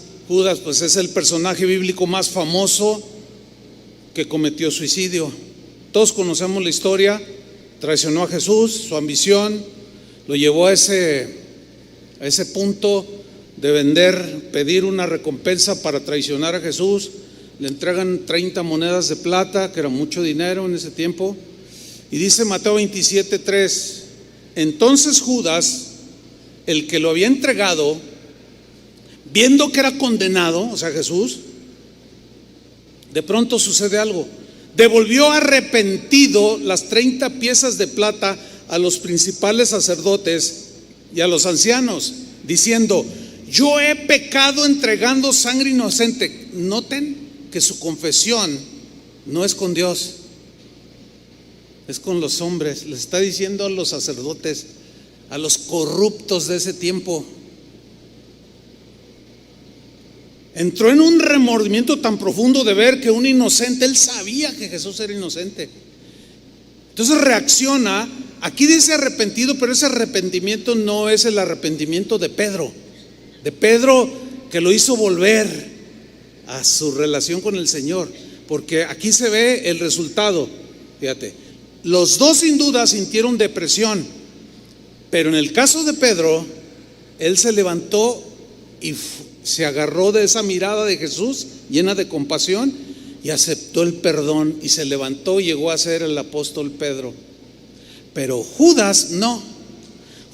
pues es el personaje bíblico más famoso que cometió suicidio. Todos conocemos la historia. Traicionó a Jesús, su ambición lo llevó a ese punto de pedir una recompensa para traicionar a Jesús. Le entregan 30 monedas de plata, que era mucho dinero en ese tiempo. Y dice Mateo 27:3: entonces Judas, el que lo había entregado, viendo que era condenado, o sea Jesús, de pronto sucede algo. Devolvió arrepentido las 30 piezas de plata a los principales sacerdotes y a los ancianos, diciendo: yo he pecado entregando sangre inocente. Noten que su confesión no es con Dios, es con los hombres. Les está diciendo a los sacerdotes, a los corruptos de ese tiempo. Entró en un remordimiento tan profundo de ver que un inocente, él sabía que Jesús era inocente. Entonces reacciona. Aquí dice arrepentido, pero ese arrepentimiento no es el arrepentimiento de Pedro que lo hizo volver a su relación con el Señor, porque aquí se ve el resultado. Fíjate, los dos sin duda sintieron depresión, pero en el caso de Pedro, él se levantó y se agarró de esa mirada de Jesús llena de compasión y aceptó el perdón y se levantó y llegó a ser el apóstol Pedro. Pero Judas no.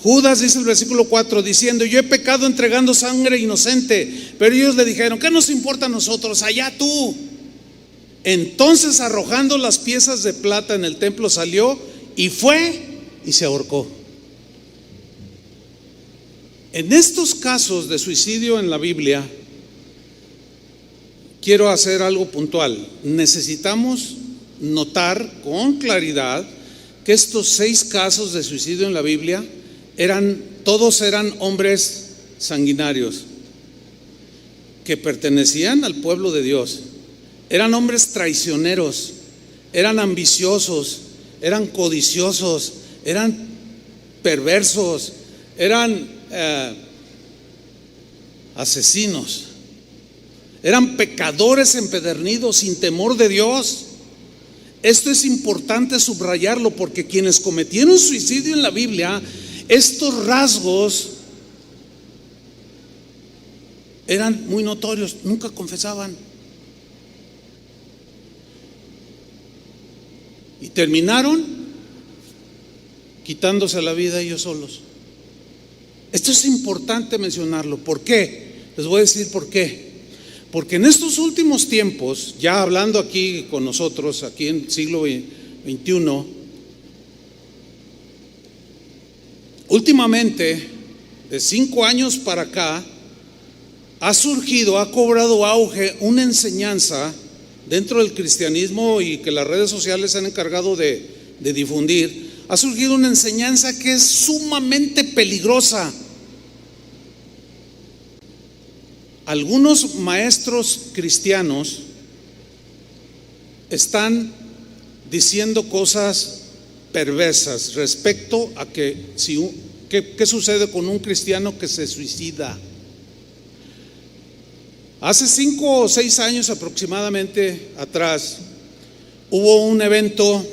Judas dice el versículo 4 diciendo: yo he pecado entregando sangre inocente. Pero ellos le dijeron: ¿qué nos importa a nosotros? Allá tú. Entonces, arrojando las piezas de plata en el templo, salió y fue y se ahorcó. En estos casos de suicidio en la Biblia, quiero hacer algo puntual. Necesitamos notar con claridad que estos 6 casos de suicidio en la Biblia todos eran hombres sanguinarios que pertenecían al pueblo de Dios. Eran hombres traicioneros, eran ambiciosos, eran codiciosos, eran perversos, eran asesinos, eran pecadores empedernidos sin temor de Dios. Esto es importante subrayarlo, porque quienes cometieron suicidio en la Biblia, estos rasgos eran muy notorios, nunca confesaban y terminaron quitándose la vida ellos solos. Esto es importante mencionarlo. ¿Por qué? Les voy a decir por qué. Porque en estos últimos tiempos, ya hablando aquí con nosotros, aquí en el siglo XXI, últimamente, de 5 años para acá, ha cobrado auge una enseñanza dentro del cristianismo y que las redes sociales se han encargado de difundir. Ha surgido una enseñanza que es sumamente peligrosa. Algunos maestros cristianos están diciendo cosas perversas respecto a qué sucede con un cristiano que se suicida. Hace 5 o 6 años aproximadamente atrás, hubo un evento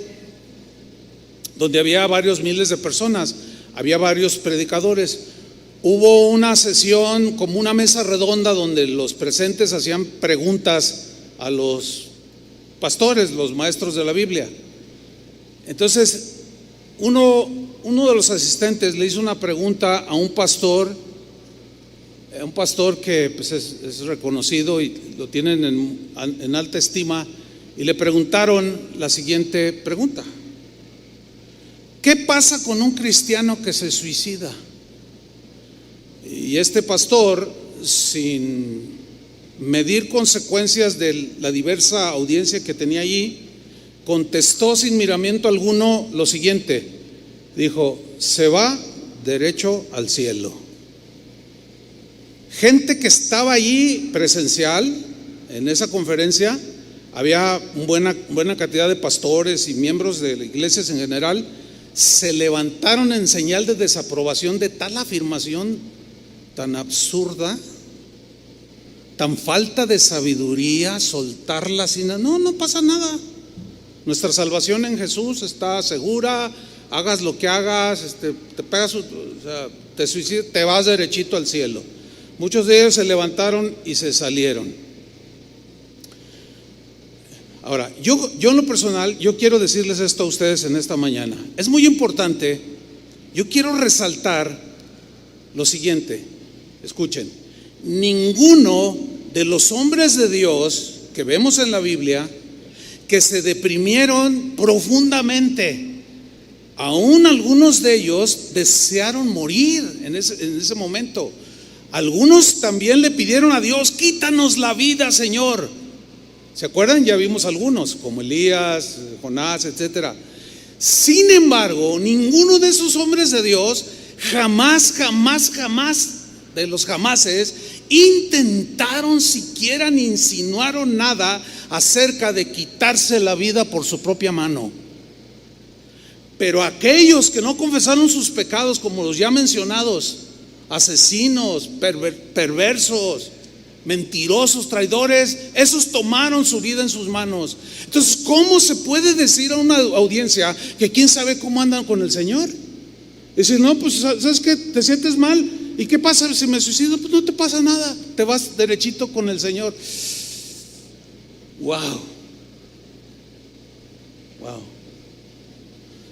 donde había varios miles de personas, había varios predicadores. Hubo una sesión, como una mesa redonda, donde los presentes hacían preguntas a los pastores, los maestros de la Biblia. Entonces, uno de los asistentes le hizo una pregunta a un pastor que pues es reconocido y lo tienen en alta estima, y le preguntaron la siguiente pregunta: ¿qué pasa con un cristiano que se suicida? Y este pastor, sin medir consecuencias de la diversa audiencia que tenía allí, contestó sin miramiento alguno lo siguiente. Dijo: se va derecho al cielo. Gente que estaba allí presencial en esa conferencia, había buena cantidad de pastores y miembros de las iglesias en general, se levantaron en señal de desaprobación de tal afirmación tan absurda, tan falta de sabiduría, soltarla sin no pasa nada. Nuestra salvación en Jesús está segura, hagas lo que hagas, te pegas, te suicidas, te vas derechito al cielo. Muchos de ellos se levantaron y se salieron. Ahora, yo en lo personal, yo quiero decirles esto a ustedes en esta mañana. Es muy importante, yo quiero resaltar lo siguiente, escuchen, ninguno de los hombres de Dios que vemos en la Biblia que se deprimieron profundamente, aún algunos de ellos desearon morir en ese momento. Algunos también le pidieron a Dios: quítanos la vida, Señor. ¿Se acuerdan? Ya vimos algunos, como Elías, Jonás, etcétera. Sin embargo, ninguno de esos hombres de Dios jamás de los jamases intentaron siquiera ni insinuaron nada acerca de quitarse la vida por su propia mano. Pero aquellos que no confesaron sus pecados, como los ya mencionados, asesinos, perversos, mentirosos, traidores, esos tomaron su vida en sus manos. Entonces, ¿cómo se puede decir a una audiencia que quién sabe cómo andan con el Señor? Decir, no, pues ¿sabes qué? ¿Te sientes mal? ¿Y qué pasa si me suicido? Pues no te pasa nada, te vas derechito con el Señor. Wow.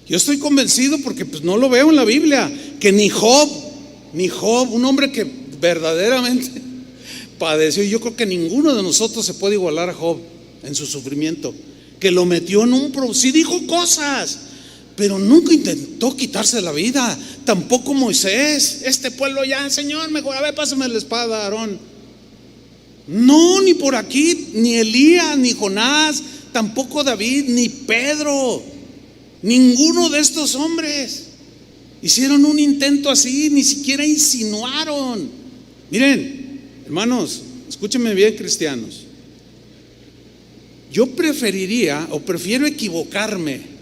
Yo estoy convencido, porque pues no lo veo en la Biblia, que ni Job, un hombre que verdaderamente padeció, y yo creo que ninguno de nosotros se puede igualar a Job en su sufrimiento, que lo metió en sí dijo cosas, pero nunca intentó quitarse la vida. Tampoco Moisés, este pueblo ya, Señor, mejor, a ver, pásame la espada, Aarón. No, ni por aquí, ni Elías, ni Jonás, tampoco David, ni Pedro. Ninguno de estos hombres hicieron un intento así, ni siquiera insinuaron. Miren, hermanos, escúchenme bien, cristianos. Yo prefiero equivocarme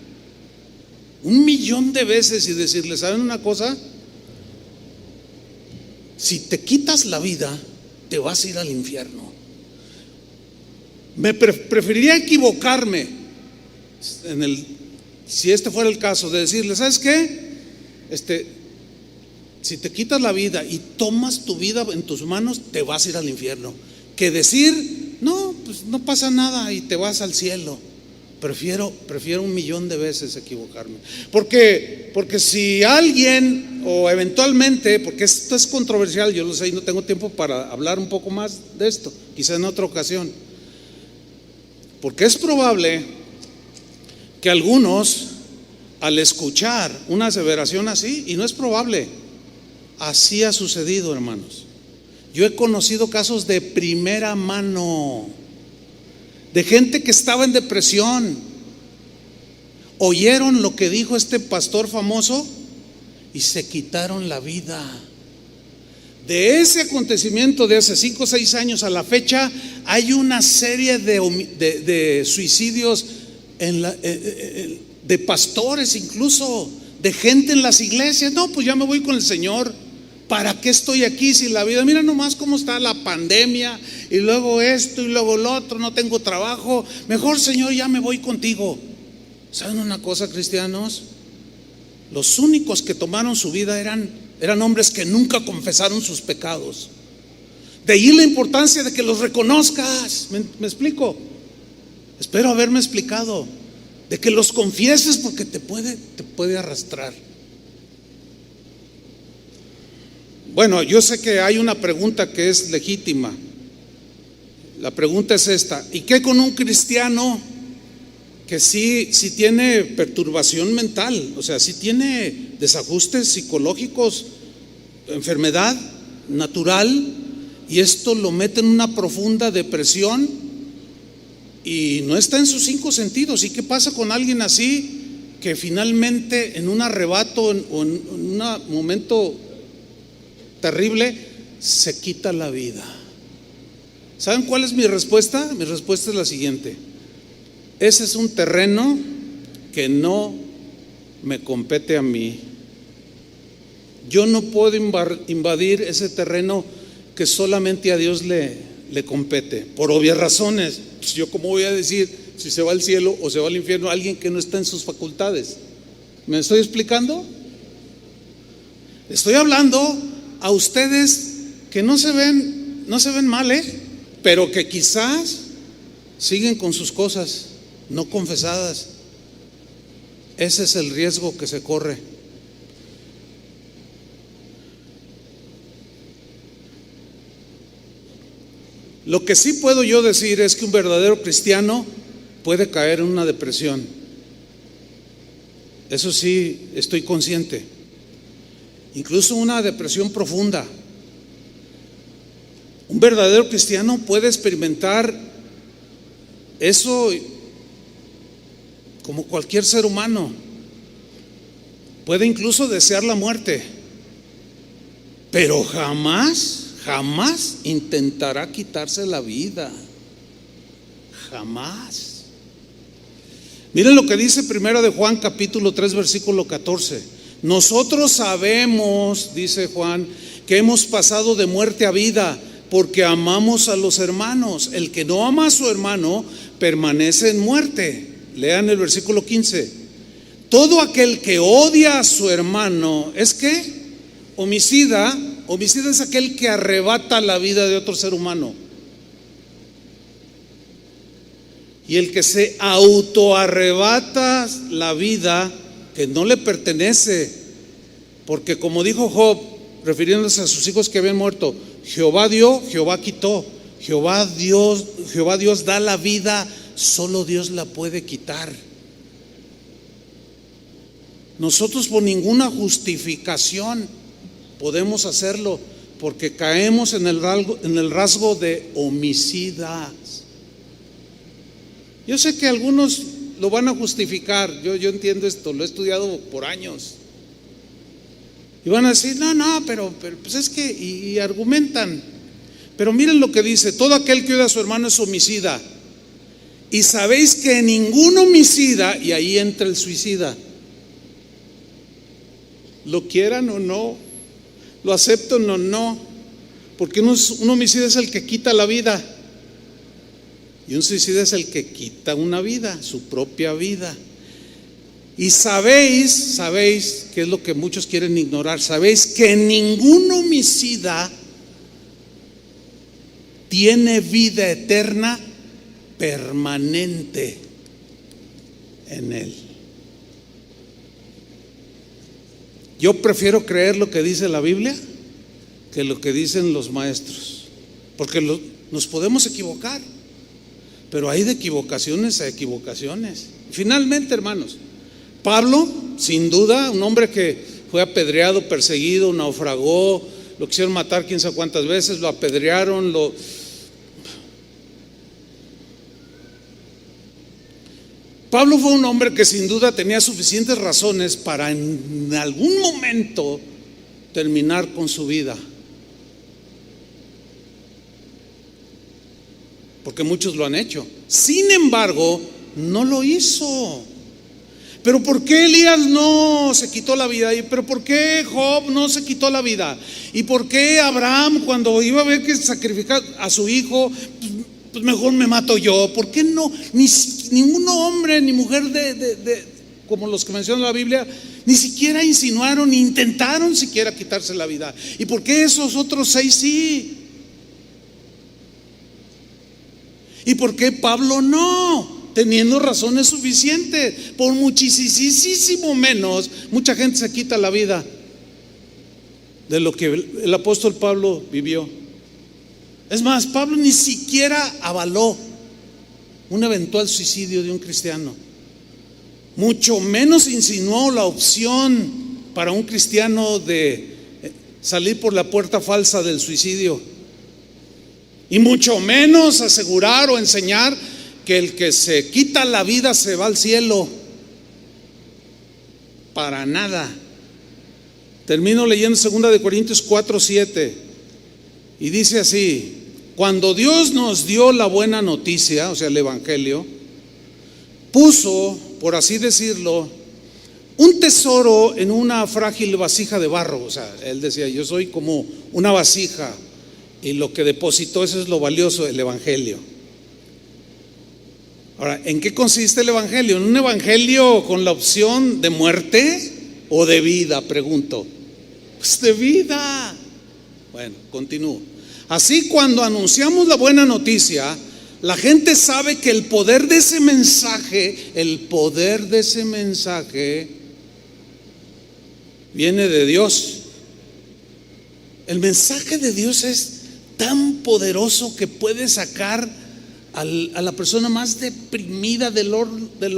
1,000,000 de veces y decirles: ¿saben una cosa? Si te quitas la vida, te vas a ir al infierno. Me preferiría equivocarme si este fuera el caso, de decirles: ¿sabes qué? Si te quitas la vida y tomas tu vida en tus manos, te vas a ir al infierno, que decir: no, pues no pasa nada y te vas al cielo. Prefiero 1,000,000 de veces equivocarme, porque si alguien, o eventualmente, porque esto es controversial, yo lo sé y no tengo tiempo para hablar un poco más de esto, quizá en otra ocasión, porque es probable que algunos, al escuchar una aseveración así, y no es probable, así ha sucedido, hermanos. Yo he conocido casos de primera mano, de gente que estaba en depresión, oyeron lo que dijo este pastor famoso y se quitaron la vida. De ese acontecimiento de hace 5 o 6 años a la fecha, hay una serie de suicidios de pastores, incluso de gente en las iglesias. No, pues ya me voy con el Señor. ¿Para qué estoy aquí si la vida? Mira nomás cómo está la pandemia, y luego esto y luego lo otro, no tengo trabajo. Mejor, Señor, ya me voy contigo. ¿Saben una cosa, cristianos? Los únicos que tomaron su vida eran hombres que nunca confesaron sus pecados. De ahí la importancia de que los reconozcas. ¿Me explico? Espero haberme explicado. De que los confieses, porque te puede arrastrar. Bueno, yo sé que hay una pregunta que es legítima. La pregunta es esta: ¿y qué con un cristiano que sí tiene perturbación mental? O sea, sí tiene desajustes psicológicos, enfermedad natural, y esto lo mete en una profunda depresión y no está en sus 5 sentidos. ¿Y qué pasa con alguien así que finalmente en un arrebato o en un momento terrible se quita la vida. ¿Saben cuál es mi respuesta? Mi respuesta es la siguiente: ese es un terreno que no me compete a mí. Yo no puedo invadir ese terreno que solamente a Dios le compete, por obvias razones. Pues yo, ¿cómo voy a decir si se va al cielo o se va al infierno a alguien que no está en sus facultades? ¿Me estoy explicando? Estoy hablando a ustedes que no se ven mal, pero que quizás siguen con sus cosas no confesadas. Ese es el riesgo que se corre. Lo que sí puedo yo decir es que un verdadero cristiano puede caer en una depresión. Eso sí, estoy consciente. Incluso una depresión profunda. Un verdadero cristiano puede experimentar eso como cualquier ser humano. Puede incluso desear la muerte, pero jamás intentará quitarse la vida. Jamás. Miren lo que dice Primera de Juan capítulo 3 versículo 14. Nosotros sabemos, dice Juan, que hemos pasado de muerte a vida porque amamos a los hermanos. El que no ama a su hermano permanece en muerte. Lean el versículo 15. Todo aquel que odia a su hermano es ¿qué? Homicida. Homicida es aquel que arrebata la vida de otro ser humano. Y el que se autoarrebata la vida que no le pertenece, porque como dijo Job, refiriéndose a sus hijos que habían muerto, Jehová dio, Jehová quitó. Jehová Dios da la vida, solo Dios la puede quitar. Nosotros por ninguna justificación podemos hacerlo, porque caemos en el rasgo de homicidas. Yo sé que algunos lo van a justificar, yo entiendo esto, lo he estudiado por años. Y van a decir, no, pero pues es que, y argumentan. Pero miren lo que dice: todo aquel que odia a su hermano es homicida. Y sabéis que ningún homicida, y ahí entra el suicida, lo quieran o no, lo acepten o no, porque un homicida es el que quita la vida y un suicida es el que quita una vida, su propia vida. Y sabéis, que es lo que muchos quieren ignorar, sabéis que ningún homicida tiene vida eterna permanente en él. Yo prefiero creer lo que dice la Biblia que lo que dicen los maestros, porque nos podemos equivocar, pero hay de equivocaciones a equivocaciones. Finalmente, hermanos, Pablo, sin duda, un hombre que fue apedreado, perseguido, naufragó, lo quisieron matar quién sabe cuántas veces, lo apedrearon, Pablo fue un hombre que sin duda tenía suficientes razones para en algún momento terminar con su vida, porque muchos lo han hecho. Sin embargo, no lo hizo. Pero ¿por qué Elías no se quitó la vida? ¿Pero por qué Job no se quitó la vida? ¿Y por qué Abraham, cuando iba a ver que sacrificar a su hijo, pues mejor me mato yo? ¿Por qué no? Ningún hombre ni mujer como los que menciona la Biblia, ni siquiera insinuaron, ni intentaron siquiera quitarse la vida. ¿Y por qué esos otros 6 sí? ¿Y por qué Pablo no? Teniendo razones suficientes. Por muchísimo menos, mucha gente se quita la vida de lo que el apóstol Pablo vivió. Es más, Pablo ni siquiera avaló un eventual suicidio de un cristiano, mucho menos insinuó la opción para un cristiano de salir por la puerta falsa del suicidio, y mucho menos asegurar o enseñar que el que se quita la vida se va al cielo. para nada. Termino leyendo 2 Corintios 4:7 y dice así: cuando Dios nos dio la buena noticia, o sea, el evangelio, puso, por así decirlo, un tesoro en una frágil vasija de barro. O sea, él decía: yo soy como una vasija, y lo que depositó, eso es lo valioso, el evangelio. Ahora, ¿en qué consiste el evangelio? ¿En un evangelio con la opción de muerte o de vida? Pregunto. Pues de vida. Bueno, continúo. Así, cuando anunciamos la buena noticia, la gente sabe que el poder de ese mensaje viene de Dios. El mensaje de Dios es tan poderoso que puede sacar a la persona más deprimida del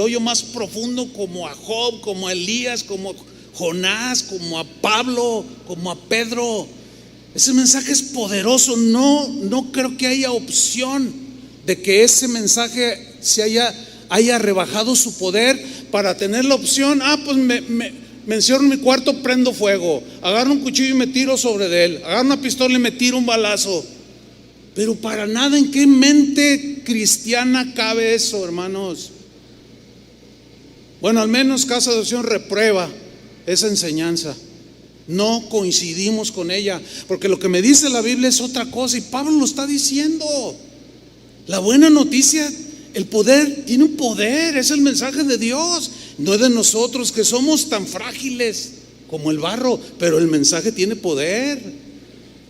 hoyo más profundo, como a Job, como a Elías, como a Jonás, como a Pablo, como a Pedro. Ese mensaje es poderoso. No creo que haya opción de que ese mensaje se haya rebajado su poder para tener la opción: pues me encierro en mi cuarto, prendo fuego, agarro un cuchillo y me tiro sobre él, agarro una pistola y me tiro un balazo. Pero para nada, ¿en qué mente cristiana cabe eso, hermanos? Bueno, al menos Casa de Oración reprueba esa enseñanza. No coincidimos con ella, porque lo que me dice la Biblia es otra cosa, y Pablo lo está diciendo. La buena noticia, el poder, tiene un poder, es el mensaje de Dios, no es de nosotros, que somos tan frágiles como el barro, pero el mensaje tiene poder.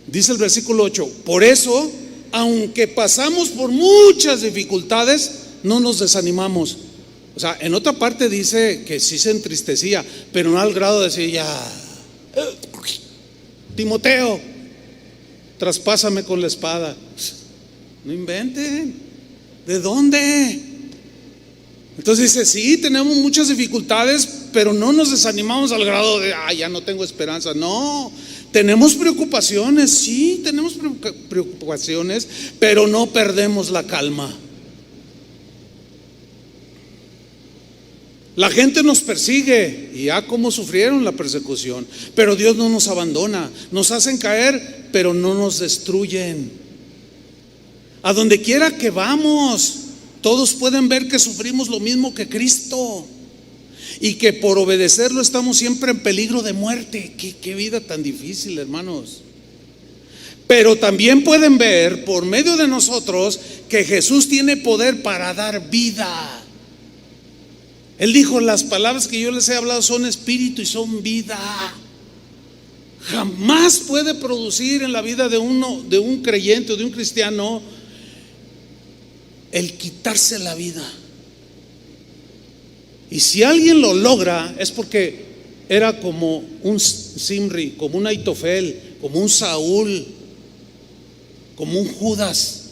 Dice el versículo 8: por eso, aunque pasamos por muchas dificultades, no nos desanimamos. O sea, en otra parte dice que sí se entristecía, pero no al grado de decir: ya, Timoteo, traspásame con la espada. No inventen. ¿De dónde? Entonces dice: sí, tenemos muchas dificultades, pero no nos desanimamos al grado de ya no tengo esperanza. No, tenemos preocupaciones, sí, tenemos preocupaciones, pero no perdemos la calma. La gente nos persigue, y cómo sufrieron la persecución, pero Dios no nos abandona. Nos hacen caer, pero no nos destruyen. A donde quiera que vamos, todos pueden ver que sufrimos lo mismo que Cristo, y que por obedecerlo estamos siempre en peligro de muerte. Qué vida tan difícil, hermanos. Pero también pueden ver por medio de nosotros que Jesús tiene poder para dar vida. Él dijo: las palabras que yo les he hablado son espíritu y son vida. Jamás puede producir en la vida de un creyente o de un cristiano, el quitarse la vida. Y si alguien lo logra, es porque era como un Zimri, como un Aitofel, como un Saúl, como un Judas,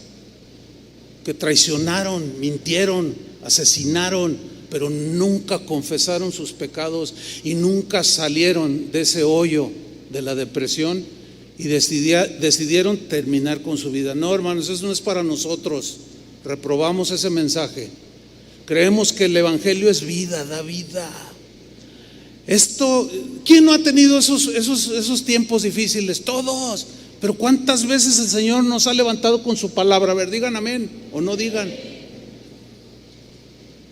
que traicionaron, mintieron, asesinaron, pero nunca confesaron sus pecados y nunca salieron de ese hoyo de la depresión y decidieron terminar con su vida. No, hermanos, eso no es para nosotros. Reprobamos ese mensaje. Creemos que el evangelio es vida, da vida. ¿Quién no ha tenido esos tiempos difíciles? Todos. Pero ¿cuántas veces el Señor nos ha levantado con su palabra? A ver, digan amén o no digan.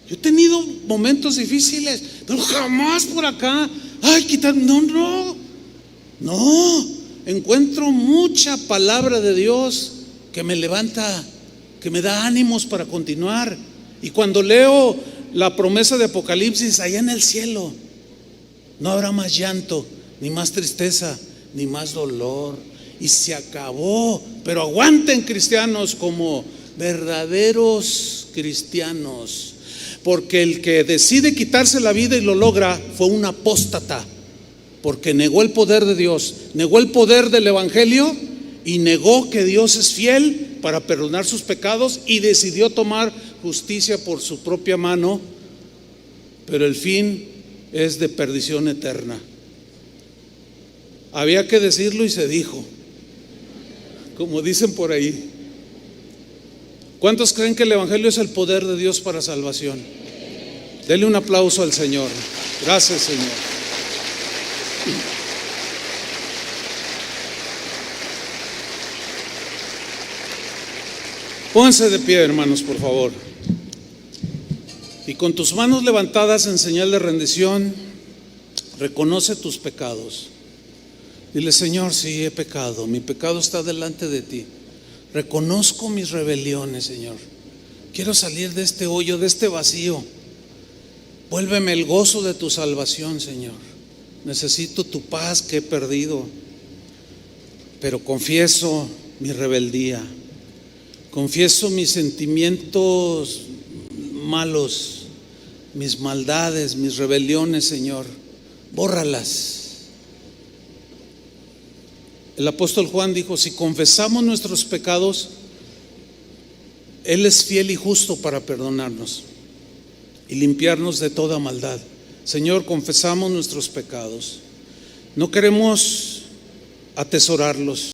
Yo he tenido momentos difíciles, pero jamás por acá, no. Encuentro mucha palabra de Dios que me levanta, que me da ánimos para continuar. Y cuando leo la promesa de Apocalipsis, allá en el cielo no habrá más llanto, ni más tristeza, ni más dolor, y se acabó. Pero aguanten, cristianos, como verdaderos cristianos, porque el que decide quitarse la vida y lo logra fue un apóstata, porque negó el poder de Dios, negó el poder del evangelio y negó que Dios es fiel para perdonar sus pecados, y decidió tomar justicia por su propia mano, pero el fin es de perdición eterna. Había que decirlo y se dijo, como dicen por ahí. ¿Cuántos creen que el evangelio es el poder de Dios para salvación? Dele un aplauso al Señor. Gracias, Señor. Pónganse de pie, hermanos, por favor. Y con tus manos levantadas en señal de rendición, reconoce tus pecados. Dile: Señor, sí he pecado, mi pecado está delante de ti. Reconozco mis rebeliones, Señor. Quiero salir de este hoyo, de este vacío. Vuélveme el gozo de tu salvación, Señor. Necesito tu paz que he perdido. Pero confieso mi rebeldía. Confieso mis sentimientos malos, mis maldades, mis rebeliones, Señor. Bórralas. El apóstol Juan dijo: si confesamos nuestros pecados, Él es fiel y justo para perdonarnos y limpiarnos de toda maldad. Señor, confesamos nuestros pecados. No queremos atesorarlos.